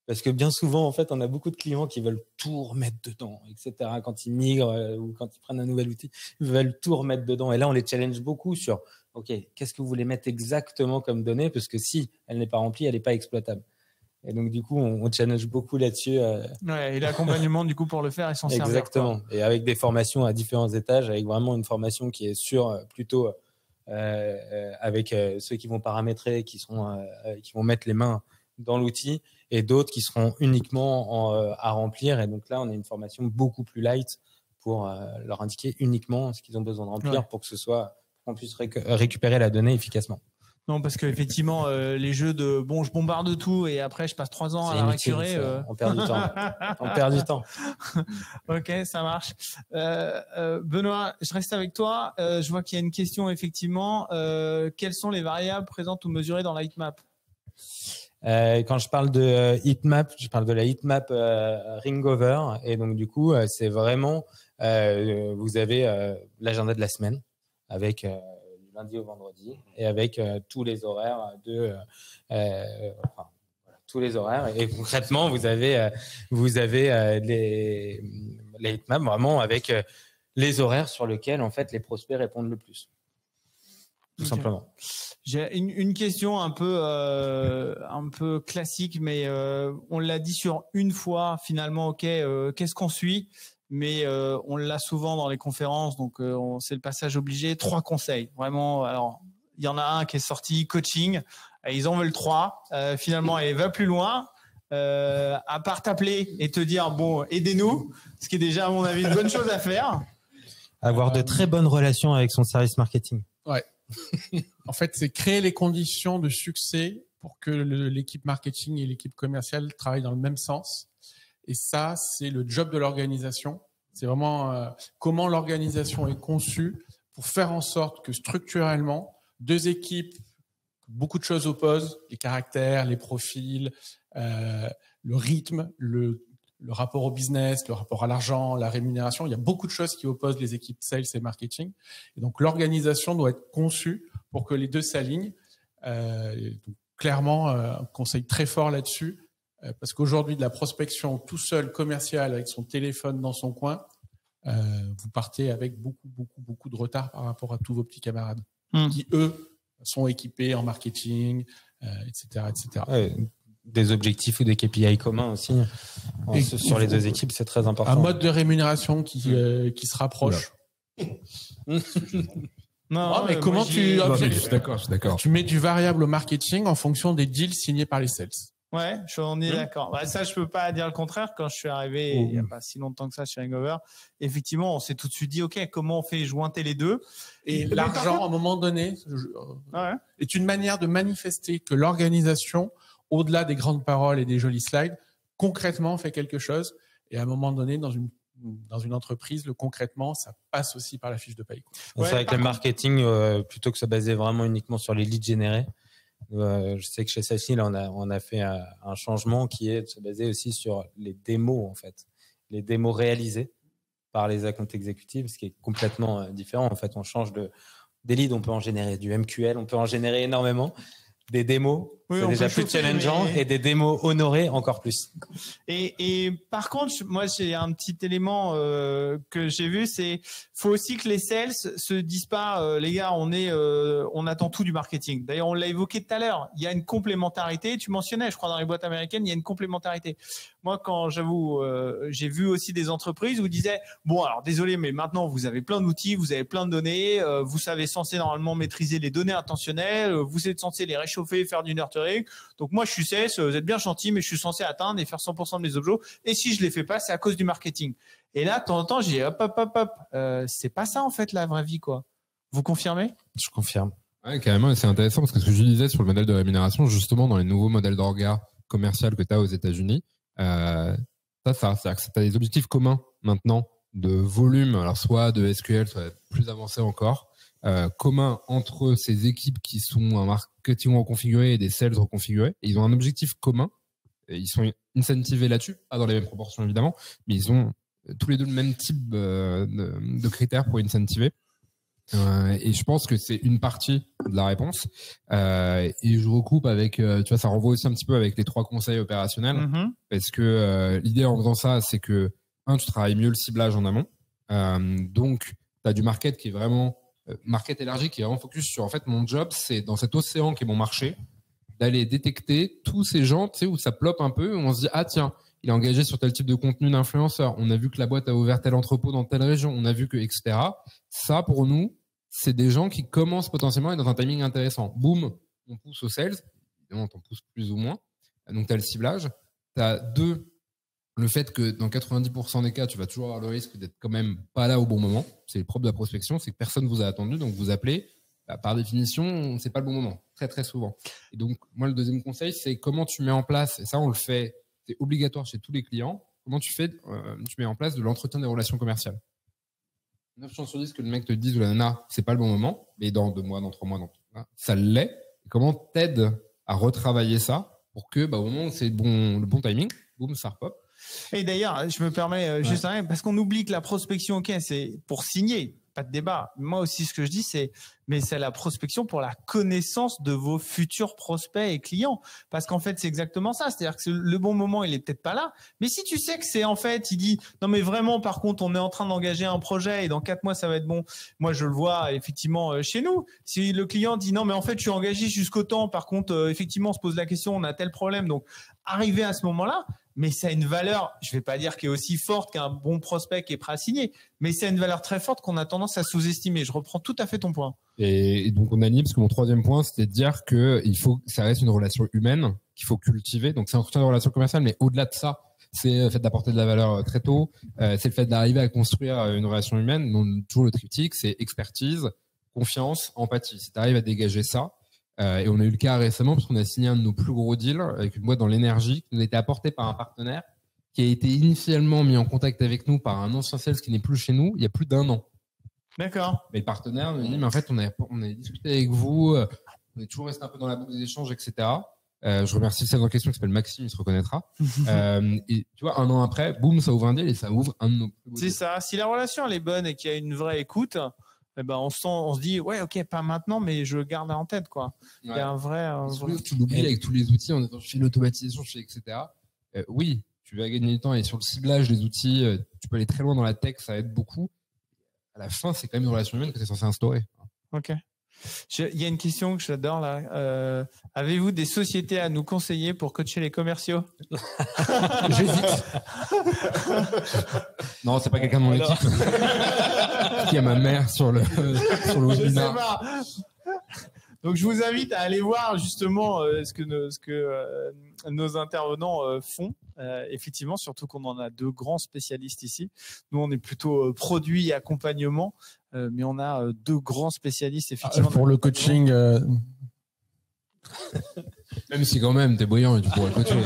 Parce que bien souvent, en fait, on a beaucoup de clients qui veulent tout remettre dedans, etc. Quand ils migrent ou quand ils prennent un nouvel outil, ils veulent tout remettre dedans. Et là, on les challenge beaucoup sur, OK, qu'est-ce que vous voulez mettre exactement comme donnée? Parce que si elle n'est pas remplie, elle n'est pas exploitable. Et donc, du coup, on challenge beaucoup là-dessus. Ouais, et l'accompagnement, du coup, pour le faire est censé servir. Exactement. Et avec des formations à différents étages, avec vraiment une formation qui est sur plutôt avec ceux qui vont paramétrer, qui vont mettre les mains dans l'outil, et d'autres qui seront uniquement à remplir. Et donc là, on a une formation beaucoup plus light pour leur indiquer uniquement ce qu'ils ont besoin de remplir pour qu'on puisse récupérer la donnée efficacement. Non, parce qu'effectivement, les jeux de je bombarde tout et après je passe 3 ans à la récurer. On perd du temps. Ok, ça marche. Benoît, je reste avec toi. Je vois qu'il y a une question effectivement. Quelles sont les variables présentes ou mesurées dans la heatmap? Quand je parle de heatmap, je parle de la heatmap Ringover. Et donc, du coup, c'est vraiment, vous avez l'agenda de la semaine avec du lundi au vendredi et avec tous les horaires tous les horaires. Et concrètement, vous avez les heatmaps vraiment avec les horaires sur lesquels, en fait, les prospects répondent le plus. Tout simplement. J'ai une question un peu classique, mais on l'a dit sur une fois finalement. Ok, qu'est-ce qu'on suit? Mais on l'a souvent dans les conférences, donc c'est le passage obligé. 3 conseils, vraiment. Alors, il y en a un qui est sorti, coaching. Ils en veulent 3. Finalement, elle va plus loin. À part t'appeler et te dire bon, aidez-nous, ce qui est déjà à mon avis une bonne chose à faire. Avoir de très bonnes relations avec son service marketing. Ouais. En fait, c'est créer les conditions de succès pour que l'équipe marketing et l'équipe commerciale travaillent dans le même sens. Et ça, c'est le job de l'organisation. C'est vraiment comment l'organisation est conçue pour faire en sorte que structurellement, 2 équipes, beaucoup de choses opposent, les caractères, les profils, le rythme, le rapport au business, le rapport à l'argent, la rémunération. Il y a beaucoup de choses qui opposent les équipes sales et marketing. Et donc, l'organisation doit être conçue pour que les 2 s'alignent. Donc, clairement, un conseil très fort là-dessus, parce qu'aujourd'hui, de la prospection tout seul, commercial, avec son téléphone dans son coin, vous partez avec beaucoup de retard par rapport à tous vos petits camarades qui, eux, sont équipés en marketing, etc. Ouais. Des objectifs ou des KPI communs aussi sur les 2 équipes, c'est très important. Un mode de rémunération qui se rapproche. Non, mais comment Je suis d'accord. Tu mets du variable au marketing en fonction des deals signés par les sales. Ouais, on est d'accord. Bah, ça, je peux pas dire le contraire. Quand je suis arrivé il y a pas si longtemps que ça chez Ringover, effectivement, on s'est tout de suite dit, ok, comment on fait jointer les 2? Et l'argent, à un moment donné, est une manière de manifester que l'organisation, au-delà des grandes paroles et des jolis slides, concrètement fait quelque chose. Et à un moment donné, dans une entreprise, le concrètement, ça passe aussi par la fiche de paye. C'est vrai que le marketing, plutôt que se baser vraiment uniquement sur les leads générés, je sais que chez Sachi, là, on a fait un changement qui est de se baser aussi sur les démos, en fait. Les démos réalisées par les account exécutifs, ce qui est complètement différent. En fait, on change des leads, on peut en générer du MQL, on peut en générer énormément. Des démos, c'est déjà plus challengeant, et des démos honorées encore plus. Et par contre, moi, j'ai un petit élément que j'ai vu, c'est faut aussi que les sales se disent pas, les gars, on attend tout du marketing. D'ailleurs, on l'a évoqué tout à l'heure. Il y a une complémentarité. Tu mentionnais, je crois, dans les boîtes américaines, il y a une complémentarité. Moi, quand j'avoue, j'ai vu aussi des entreprises où ils disaient, bon, alors désolé, mais maintenant vous avez plein d'outils, vous avez plein de données, vous savez censé normalement maîtriser les données intentionnelles, vous êtes censé les réchauffer, faire du nurturing. Donc moi, je suis sales, vous êtes bien gentil, mais je suis censé atteindre et faire 100% de mes objets. Et si je les fais pas, c'est à cause du marketing. Et là, de temps en temps, j'ai hop. C'est pas ça en fait la vraie vie, quoi. Vous confirmez? Je confirme. Ouais, carrément, et c'est intéressant parce que ce que je disais sur le modèle de rémunération, justement, dans les nouveaux modèles d'orga commercial que tu as aux États-Unis, c'est-à-dire que tu as des objectifs communs maintenant de volume, alors soit de SQL, soit plus avancé encore, commun entre ces équipes qui sont un marketing reconfiguré et des sales reconfigurés. Et ils ont un objectif commun. Et ils sont incentivés là-dessus, pas dans les mêmes proportions évidemment, mais ils ont tous les deux le même type de critères pour incentiver. Et je pense que c'est une partie de la réponse. Et je recoupe avec, tu vois, ça renvoie aussi un petit peu avec les 3 conseils opérationnels, parce que l'idée en faisant ça, c'est que tu travailles mieux le ciblage en amont. Donc, tu as du market qui est vraiment market élargi, qui est vraiment focus sur, en fait, mon job, c'est dans cet océan qui est mon marché, d'aller détecter tous ces gens, tu sais, où ça ploppe un peu, où on se dit, ah tiens, il est engagé sur tel type de contenu d'influenceur. On a vu que la boîte a ouvert tel entrepôt dans telle région. On a vu que, etc. Ça, pour nous, c'est des gens qui commencent potentiellement à être dans un timing intéressant. Boum, on pousse aux sales. Évidemment, on pousse plus ou moins. Donc, tu as le ciblage. Tu as 2, le fait que dans 90% des cas, tu vas toujours avoir le risque d'être quand même pas là au bon moment. C'est le propre de la prospection, c'est que personne vous a attendu, donc vous appelez. Bah, par définition, c'est pas le bon moment, très très souvent. Et donc, moi, le deuxième conseil, c'est comment tu mets en place, et ça, on le fait, c'est obligatoire chez tous les clients, comment tu mets en place de l'entretien des relations commerciales. 9 chances sur 10 que le mec te dise ou la nana, c'est pas le bon moment, mais dans 2 mois, dans 3 mois, ça l'est. Et comment t'aides à retravailler ça pour que, bah, au moment où c'est le bon timing, boum, ça repop. Et d'ailleurs, je me permets juste un, parce qu'on oublie que la prospection, ok, c'est pour signer, pas de débat. Moi aussi, ce que je dis, c'est la prospection pour la connaissance de vos futurs prospects et clients. Parce qu'en fait, c'est exactement ça. C'est-à-dire que le bon moment, il est peut-être pas là. Mais si tu sais que c'est en fait, il dit, non, mais vraiment, par contre, on est en train d'engager un projet et dans 4 mois, ça va être bon. Moi, je le vois effectivement chez nous. Si le client dit, non, mais en fait, je suis engagé jusqu'au temps. Par contre, effectivement, on se pose la question, on a tel problème. Donc, arriver à ce moment-là, mais ça a une valeur, je vais pas dire qui est aussi forte qu'un bon prospect qui est prêt à signer, mais ça a une valeur très forte qu'on a tendance à sous-estimer. Je reprends tout à fait ton point. Et donc on aligne, parce que mon 3e point, c'était de dire que ça reste une relation humaine qu'il faut cultiver. Donc c'est un entretien de relation commerciale, mais au-delà de ça, c'est le fait d'apporter de la valeur très tôt, c'est le fait d'arriver à construire une relation humaine. Donc toujours le triptyque, c'est expertise, confiance, empathie. Si tu arrives à dégager ça, et on a eu le cas récemment parce qu'on a signé un de nos plus gros deals avec une boîte dans l'énergie qui nous a été apporté par un partenaire qui a été initialement mis en contact avec nous par un ancien sales qui n'est plus chez nous il y a plus d'1 an. D'accord. Mais le partenaire nous dit, mais en fait, on a discuté avec vous, on est toujours resté un peu dans la boucle des échanges, etc. Je remercie le sales en question qui s'appelle Maxime, il se reconnaîtra. Et tu vois, 1 an après, boum, ça ouvre un deal et ça ouvre un de nos plus beaux deals. C'est ça. Si la relation elle est bonne et qu'il y a une vraie écoute, eh ben on se dit ouais, ok, pas maintenant, mais je garde en tête quoi. Ouais. Il y a un vrai. Tu l'oublies avec tous les outils, on est dans l'automatisation, etc. Oui, tu vas gagner du temps et sur le ciblage des outils, tu peux aller très loin dans la tech, ça aide beaucoup. À la fin, c'est quand même une relation humaine que tu es censé instaurer. Ok. Il y a une question que j'adore là. Avez-vous des sociétés à nous conseiller pour coacher les commerciaux? J'hésite. Non, c'est pas quelqu'un de mon équipe. Qui a ma mère sur le webinaire. Donc je vous invite à aller voir justement ce que nos intervenants font. Effectivement, surtout qu'on en a 2 grands spécialistes ici. Nous, on est plutôt produit et accompagnement, mais on a 2 grands spécialistes effectivement. Pour le coaching. Même si quand même, t'es brillant et tu pourrais coacher.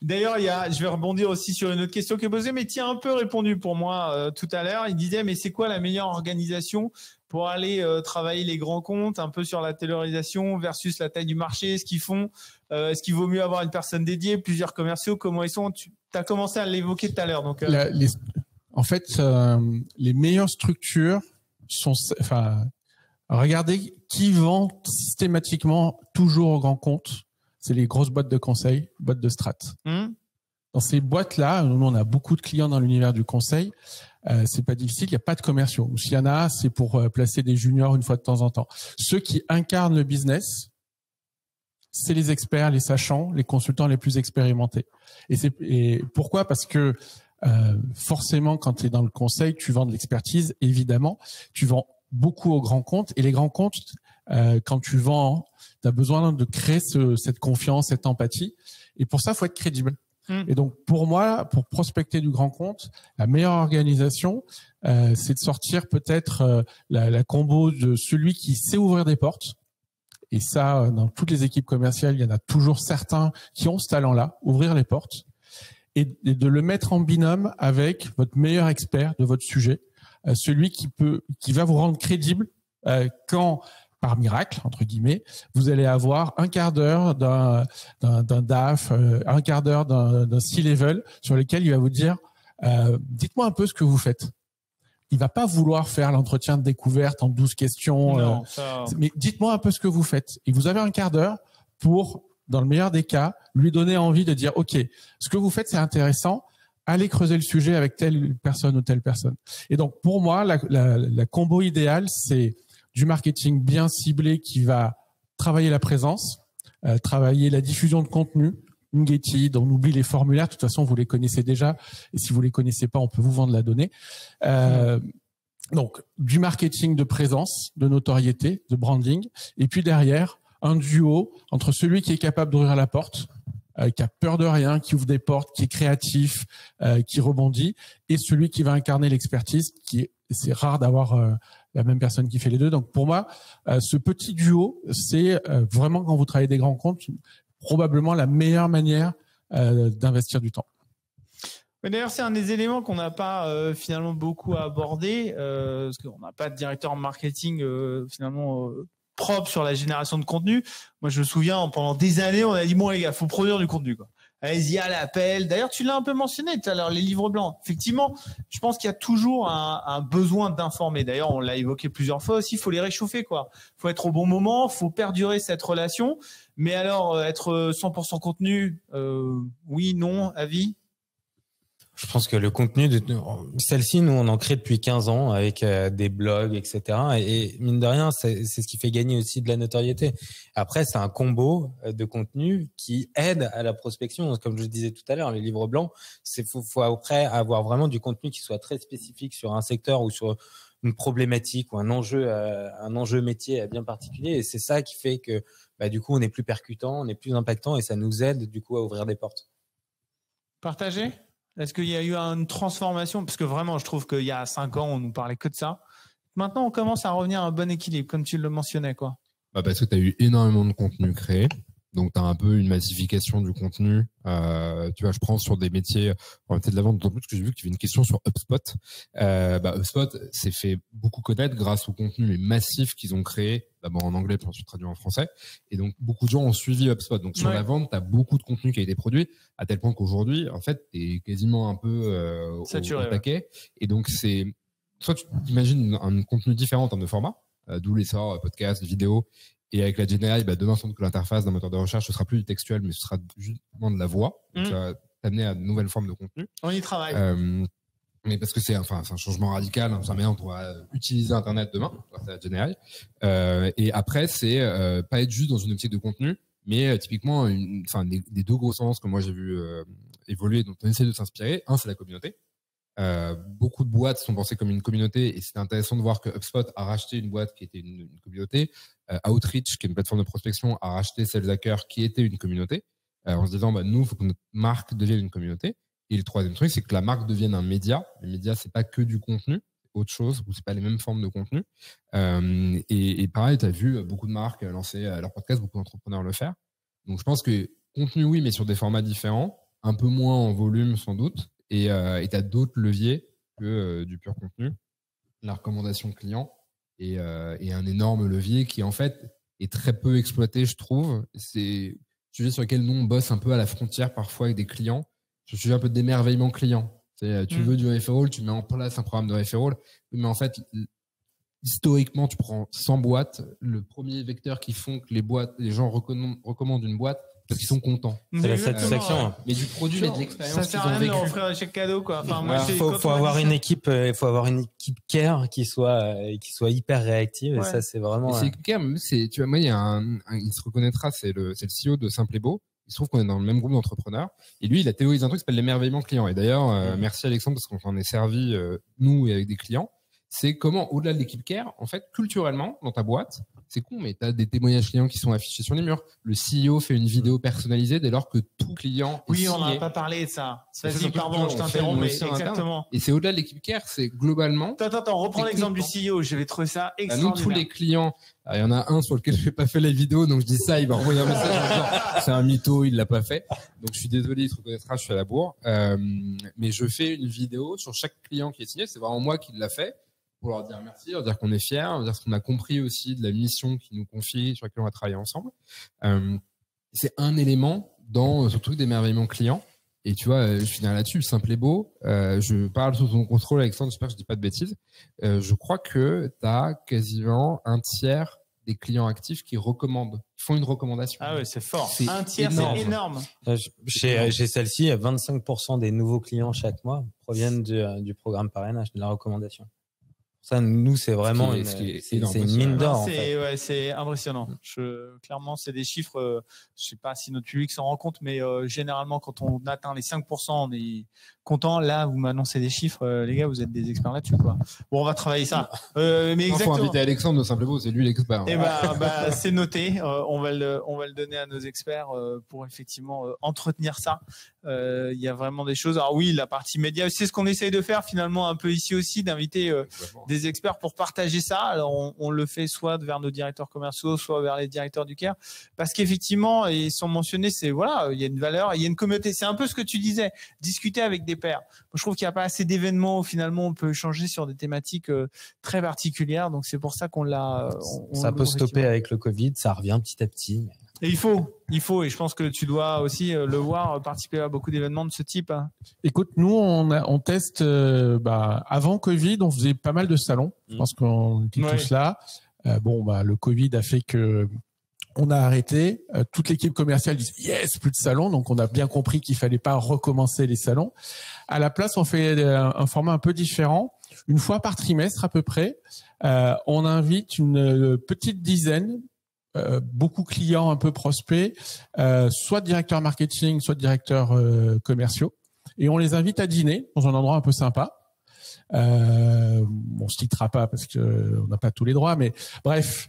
D'ailleurs, je vais rebondir aussi sur une autre question qui est posée, mais tu as un peu répondu pour moi tout à l'heure. Il disait, mais c'est quoi la meilleure organisation pour aller travailler les grands comptes, un peu sur la taylorisation versus la taille du marché, ce qu'ils font? Est-ce qu'il vaut mieux avoir une personne dédiée, plusieurs commerciaux? Comment ils sont? Tu as commencé à l'évoquer tout à l'heure. Donc, en fait, les meilleures structures sont... regardez qui vend systématiquement toujours aux grands comptes. C'est les grosses boîtes de conseil, boîtes de strat. Dans ces boîtes-là, nous, on a beaucoup de clients dans l'univers du conseil. C'est pas difficile, il n'y a pas de commerciaux. Ou s'il y en a, c'est pour placer des juniors une fois de temps en temps. Ceux qui incarnent le business, c'est les experts, les sachants, les consultants les plus expérimentés. Et pourquoi? Parce que forcément, quand tu es dans le conseil, tu vends de l'expertise, évidemment. Tu vends beaucoup aux grands comptes. Et les grands comptes, quand tu vends, tu as besoin de créer cette confiance, cette empathie. Et pour ça, il faut être crédible. Et donc, pour moi, pour prospecter du grand compte, la meilleure organisation, c'est de sortir peut-être la combo de celui qui sait ouvrir des portes. Et ça, dans toutes les équipes commerciales, il y en a toujours certains qui ont ce talent-là, ouvrir les portes, et de le mettre en binôme avec votre meilleur expert de votre sujet, celui qui va vous rendre crédible quand, par miracle, entre guillemets, vous allez avoir un quart d'heure d'un DAF, un quart d'heure d'un C-level sur lequel il va vous dire dites-moi un peu ce que vous faites. Il va pas vouloir faire l'entretien de découverte en 12 questions. Non, mais dites-moi un peu ce que vous faites. Et vous avez un quart d'heure pour, dans le meilleur des cas, lui donner envie de dire OK, ce que vous faites, c'est intéressant. Allez creuser le sujet avec telle personne ou telle personne. Et donc, pour moi, la combo idéale, c'est du marketing bien ciblé qui va travailler la présence, travailler la diffusion de contenu, Getty, on oublie les formulaires, de toute façon, vous les connaissez déjà. Et si vous les connaissez pas, on peut vous vendre la donnée. Donc, du marketing de présence, de notoriété, de branding. Et puis derrière, un duo entre celui qui est capable d'ouvrir la porte, qui a peur de rien, qui ouvre des portes, qui est créatif, qui rebondit, et celui qui va incarner l'expertise, c'est rare d'avoir la même personne qui fait les deux. Donc pour moi, ce petit duo, c'est vraiment, quand vous travaillez des grands comptes, probablement la meilleure manière d'investir du temps. D'ailleurs, c'est un des éléments qu'on n'a pas finalement beaucoup abordé, parce qu'on n'a pas de directeur marketing finalement propre sur la génération de contenu. Moi, je me souviens, pendant des années, on a dit bon les gars, faut produire du contenu, quoi. Allez-y à l'appel. D'ailleurs, tu l'as un peu mentionné tout à l'heure, les livres blancs. Effectivement, je pense qu'il y a toujours un besoin d'informer. D'ailleurs, on l'a évoqué plusieurs fois aussi. Il faut les réchauffer, quoi. Faut être au bon moment, faut perdurer cette relation. Mais alors, être 100% contenu, oui, non, avis? Je pense que le contenu de celle-ci, nous, on en crée depuis 15 ans avec des blogs, etc. Et mine de rien, c'est ce qui fait gagner aussi de la notoriété. Après, c'est un combo de contenu qui aide à la prospection. Comme je le disais tout à l'heure, les livres blancs, faut après avoir vraiment du contenu qui soit très spécifique sur un secteur ou sur une problématique ou un enjeu métier bien particulier. Et c'est ça qui fait que, du coup, on est plus percutant, on est plus impactant et ça nous aide, du coup, à ouvrir des portes. Partagé? Est-ce qu'il y a eu une transformation? Parce que vraiment, je trouve qu'il y a 5 ans, on nous parlait que de ça. Maintenant, on commence à revenir à un bon équilibre, comme tu le mentionnais, quoi. Parce que tu as eu énormément de contenu créé. Donc, tu as un peu une massification du contenu. Tu vois, je prends sur des métiers, on va peut-être de la vente, d'autant plus que j'ai vu que tu avais une question sur HubSpot. HubSpot s'est fait beaucoup connaître grâce au contenu massif qu'ils ont créé, d'abord en anglais, puis ensuite traduit en français. Et donc, beaucoup de gens ont suivi HubSpot. Donc, sur la vente, tu as beaucoup de contenu qui a été produit, à tel point qu'aujourd'hui, en fait, tu es quasiment un peu saturé, au paquet. Et donc, soit tu imagines un contenu différent en termes de format, d'où l'essor podcast, vidéo. Et avec la GenAI, demain, sans doute que l'interface d'un moteur de recherche, ce sera plus du textuel, mais ce sera justement de la voix. Donc, ça va t'amener à de nouvelles formes de contenu. On y travaille. Mais parce que c'est un changement radical. C'est un manière dont on va utiliser Internet demain, grâce à la GenAI. Et après, c'est pas être juste dans une optique de contenu, mais typiquement, des deux gros sens que moi j'ai vu évoluer, dont on essaie de s'inspirer. Un, c'est la communauté. Beaucoup de boîtes sont pensées comme une communauté et c'est intéressant de voir que HubSpot a racheté une boîte qui était une communauté. Outreach, qui est une plateforme de prospection, a racheté SalesHacker qui était une communauté, en se disant nous, il faut que notre marque devienne une communauté. Et le troisième truc, c'est que la marque devienne un média. Les médias, c'est pas que du contenu, c'est autre chose, ou c'est pas les mêmes formes de contenu. Et pareil, tu as vu beaucoup de marques lancer leur podcast, beaucoup d'entrepreneurs le faire. Donc je pense que contenu, oui, mais sur des formats différents, un peu moins en volume sans doute. Et tu as d'autres leviers que du pur contenu. La recommandation client est un énorme levier qui, en fait, est très peu exploité, je trouve. C'est un sujet sur lequel nous, on bosse un peu à la frontière parfois avec des clients. Je suis un peu d'émerveillement client. Tu veux du referral, tu mets en place un programme de referral. Mais en fait, historiquement, tu prends 100 boîtes. Le premier vecteur qui font que les gens recommandent une boîte, parce qu'ils sont contents. C'est la satisfaction. Mais du produit, mais de l'expérience. Ça sert à rien de leur offrir un chèque cadeau, quoi. Enfin, moi, faut avoir une équipe, care qui soit hyper réactive. Ouais. Et ça, c'est vraiment. C'est care, tu vois, moi, il y a il se reconnaîtra, c'est le CEO de Simple et Beau. Il se trouve qu'on est dans le même groupe d'entrepreneurs. Et lui, il a théorisé un truc qui s'appelle l'émerveillement client. Et d'ailleurs, merci Alexandre, parce qu'on s'en est servi, nous, et avec des clients. C'est comment, au-delà de l'équipe care, en fait, culturellement, dans ta boîte, c'est con, mais tu as des témoignages clients qui sont affichés sur les murs. Le CEO fait une vidéo personnalisée dès lors que tout client est signé. On n'a pas parlé de ça. Vas-y, pardon, je t'interromps, mais exactement. Et c'est au-delà de l'équipe care, c'est globalement... Attends, reprends l'exemple du CEO. J'avais trouvé ça extraordinaire. Nous, tous les clients, il y en a un sur lequel je n'ai pas fait la vidéo, donc je dis ça, il va envoyer un message en disant c'est un mytho, il l'a pas fait. Donc je suis désolé, il se reconnaîtra, je suis à la bourre. Mais je fais une vidéo sur chaque client qui est signé. C'est vraiment moi qui l'a fait. pour leur dire merci, leur dire qu'on est fiers, leur dire ce qu'on a compris aussi de la mission qu'ils nous confient, sur laquelle on va travailler ensemble. C'est un élément dans ce truc d'émerveillement client. Et tu vois, je finirai là-dessus, simple et beau. Je parle sous ton contrôle, Alexandre, j'espère que je dis pas de bêtises. Je crois que tu as quasiment un tiers des clients actifs qui recommandent, qui font une recommandation. Ah ouais, c'est fort. C'est Un tiers, énorme. c'est énorme. Chez celle-ci, 25% des nouveaux clients chaque mois proviennent du programme parrainage, de la recommandation. Ça, nous, c'est vraiment Ce qui est énorme c'est une aussi. mine d'or. En C'est fait. ouais, c'est impressionnant. Clairement, c'est des chiffres. Je sais pas si notre public s'en rend compte, mais généralement, quand on atteint les 5%, on est content. Là, vous m'annoncez des chiffres, les gars, vous êtes des experts là-dessus, quoi. Bon, on va travailler ça. Mais Il faut exactement. inviter Alexandre de Simple et Beau, c'est lui l'expert. Eh ben, c'est noté. On va le donner à nos experts pour effectivement entretenir ça. Il y a vraiment des choses. Alors oui, la partie média, c'est ce qu'on essaye de faire finalement un peu ici aussi, d'inviter des experts pour partager ça. Alors on le fait soit vers nos directeurs commerciaux, soit vers les directeurs du CARE, parce qu'effectivement, et sans mentionner, c'est voilà, il y a une valeur, il y a une communauté. C'est un peu ce que tu disais, discuter avec des pairs. Moi, je trouve qu'il n'y a pas assez d'événements où finalement on peut échanger sur des thématiques très particulières. Donc c'est pour ça qu'on l'a. Ça peut stopper avec le Covid, ça revient petit à petit. Et il faut, et je pense que tu dois aussi le voir, participer à beaucoup d'événements de ce type. Écoute, nous, on teste, avant Covid, on faisait pas mal de salons. Je pense qu'on était tous là. Le Covid a fait que on a arrêté. Toute l'équipe commerciale dit yes, plus de salons. Donc, on a bien compris qu'il fallait pas recommencer les salons. À la place, on fait un format un peu différent. Une fois par trimestre, à peu près, on invite une petite dizaine beaucoup clients, un peu prospects, soit directeurs marketing, soit directeurs commerciaux, et on les invite à dîner dans un endroit un peu sympa. On se citera pas parce que on n'a pas tous les droits, mais bref.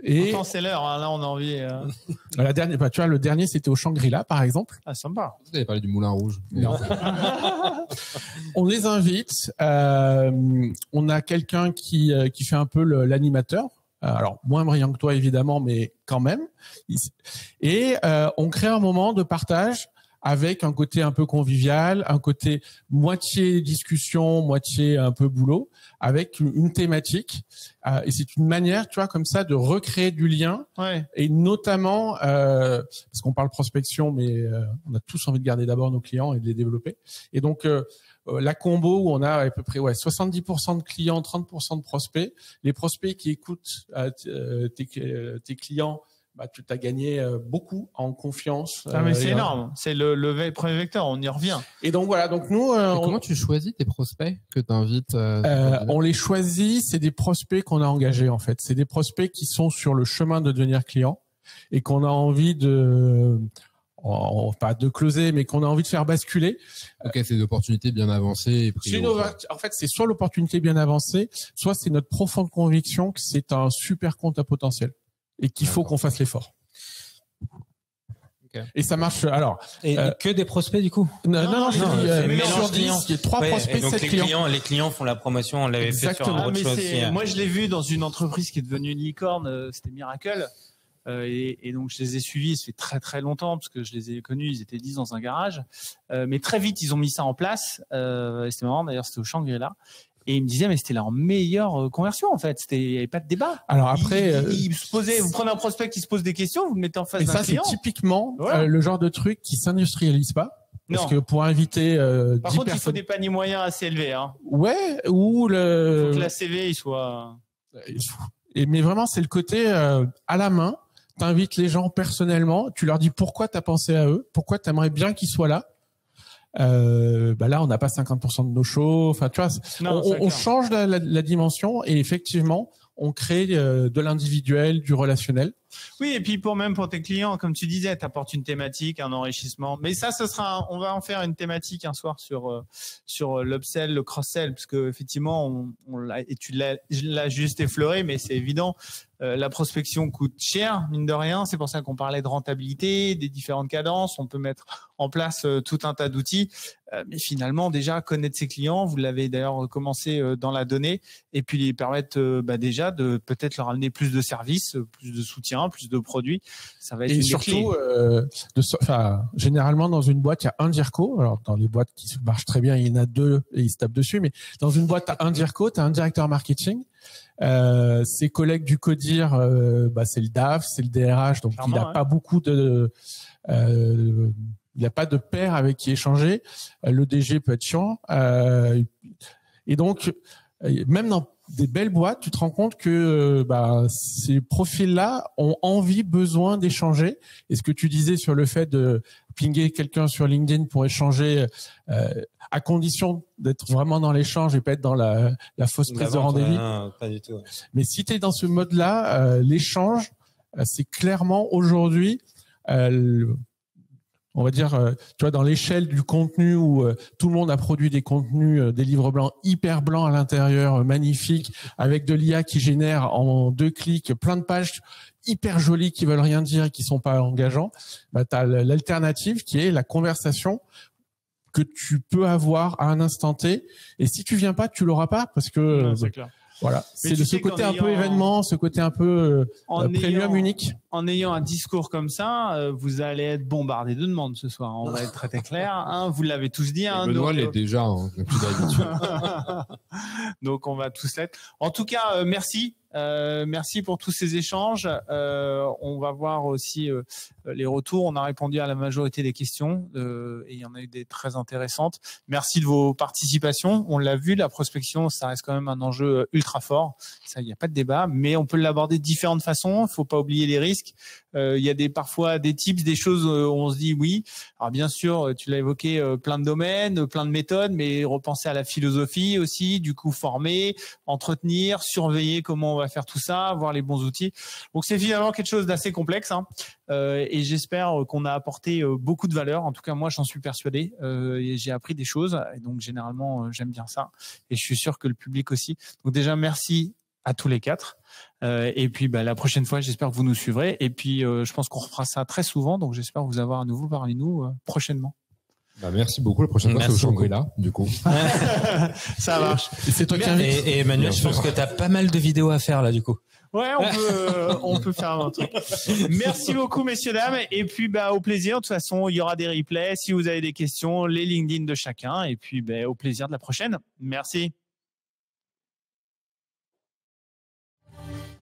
Et pourtant, c'est l'heure. Hein, là, on a envie. la dernière, tu vois, le dernier, c'était au Shangri-La, par exemple. Ah, sympa. Vous avez parlé du Moulin Rouge. Non. On les invite. On a quelqu'un qui fait un peu l'animateur. Alors, moins brillant que toi, évidemment, mais quand même. Et on crée un moment de partage avec un côté un peu convivial, un côté moitié discussion, moitié un peu boulot, avec une thématique. Et c'est une manière, tu vois, comme ça, de recréer du lien. Ouais. Et notamment, parce qu'on parle prospection, mais on a tous envie de garder d'abord nos clients et de les développer. Et donc, la combo où on a à peu près 70% de clients, 30% de prospects. Les prospects qui écoutent tes clients, tu t'as gagné beaucoup en confiance. Mais c'est énorme. C'est le premier vecteur. On y revient. Et donc voilà. Donc nous, comment tu choisis tes prospects que tu invites on les choisit. C'est des prospects qu'on a engagés en fait. C'est des prospects qui sont sur le chemin de devenir clients et qu'on a envie de pas de closer, mais qu'on a envie de faire basculer. Ok, c'est des opportunités bien avancées. En fait, c'est soit l'opportunité bien avancée, soit c'est notre profonde conviction que c'est un super compte à potentiel et qu'il faut qu'on fasse l'effort. Okay. Et ça marche. Alors, que des prospects du coup. Non, sur 10, il y a 3 prospects, donc 7 clients. Les clients font la promotion. On l'avait fait sur un autre chose aussi. Moi, je l'ai vu dans une entreprise qui est devenue une licorne. C'était Miracle. Et donc je les ai suivis, ça fait très très longtemps parce que je les ai connus, ils étaient 10 dans un garage, mais très vite ils ont mis ça en place, c'était marrant d'ailleurs, c'était au Shangri-La, et ils me disaient mais c'était leur meilleure conversion en fait, il n'y avait pas de débat. Alors après, ils se posaient, vous prenez un prospect qui se pose des questions, vous le mettez en face d'un client. Et ça c'est typiquement le genre de truc qui s'industrialise pas. Parce que pour inviter par contre, il faut des paniers moyens assez élevés. Hein. Ouais, ou il faut que la CV il soit... Mais vraiment c'est le côté à la main. T'invites les gens personnellement, tu leur dis pourquoi t'as pensé à eux, pourquoi t'aimerais bien qu'ils soient là. Là, on n'a pas 50% de nos shows. Enfin, tu vois, on change la dimension et effectivement, on crée de l'individuel, du relationnel. Oui, et puis pour tes clients, comme tu disais, t'apportes une thématique, un enrichissement. Mais ça, on va en faire une thématique un soir sur l'upsell, le cross-sell, parce que effectivement, tu l'as juste effleuré, mais c'est évident. La prospection coûte cher, mine de rien. C'est pour ça qu'on parlait de rentabilité, des différentes cadences. On peut mettre en place tout un tas d'outils. mais finalement déjà connaître ses clients, vous l'avez d'ailleurs commencé dans la donnée, et puis les permettre déjà de peut-être leur amener plus de services, plus de soutien, plus de produits. Ça va être et une des surtout, clés. généralement dans une boîte il y a un DIRCO. Alors dans les boîtes qui marchent très bien, il y en a 2 et ils se tapent dessus. Mais dans une boîte, t'as un DIRCO, t'as un directeur marketing. Ses collègues du CODIR, c'est le DAF, c'est le DRH, donc il n'a pas beaucoup de il n'y a pas de pair avec qui échanger. Le DG peut être chiant. Et donc, même dans des belles boîtes, tu te rends compte que ces profils-là ont besoin d'échanger. Et ce que tu disais sur le fait de pinguer quelqu'un sur LinkedIn pour échanger, à condition d'être vraiment dans l'échange et pas être dans la fausse prise de rendez-vous. Pas du tout. Mais si tu es dans ce mode-là, l'échange, c'est clairement aujourd'hui... on va dire, tu vois, dans l'échelle du contenu où tout le monde a produit des contenus, des livres blancs hyper blancs à l'intérieur, magnifiques, avec de l'IA qui génère en 2 clics plein de pages hyper jolies qui veulent rien dire et qui sont pas engageants. Tu as l'alternative qui est la conversation que tu peux avoir à un instant T. Et si tu viens pas, tu l'auras pas parce que Non, c'est clair. Voilà, c'est de ce côté un peu événement, ce côté un peu premium unique. En ayant un discours comme ça, vous allez être bombardé de demandes ce soir. On va être très clair. Hein, vous l'avez tous dit. Hein, Benoît l'est déjà, plus d'habitude. Donc on va tous l'être. En tout cas, merci. Merci pour tous ces échanges. On va voir aussi les retours. On a répondu à la majorité des questions et il y en a eu des très intéressantes. Merci de vos participations. On l'a vu, la prospection, ça reste quand même un enjeu ultra fort. Ça, il n'y a pas de débat, mais on peut l'aborder de différentes façons. Il faut pas oublier les risques. Il y a parfois des tips, des choses où on se dit oui. Alors bien sûr, tu l'as évoqué, plein de domaines, plein de méthodes, mais repenser à la philosophie aussi, du coup former, entretenir, surveiller comment on va faire tout ça, avoir les bons outils. Donc c'est finalement quelque chose d'assez complexe, hein. Et j'espère qu'on a apporté beaucoup de valeur. En tout cas, moi, j'en suis persuadé. Et j'ai appris des choses. Et donc généralement, j'aime bien ça. Et je suis sûr que le public aussi. Donc déjà, merci à tous les 4. Et puis la prochaine fois, j'espère que vous nous suivrez. Et puis je pense qu'on refera ça très souvent. Donc j'espère vous avoir à nouveau parmi nous prochainement. Merci beaucoup. La prochaine fois, c'est au Shangri-La, du coup. Ça marche. C'est toi qui invites. Et Emmanuel, je pense que tu as pas mal de vidéos à faire là, du coup. Ouais, on peut faire un truc. Merci beaucoup, messieurs, dames. Et puis, au plaisir. De toute façon, il y aura des replays. Si vous avez des questions, les LinkedIn de chacun. Et puis, au plaisir de la prochaine. Merci.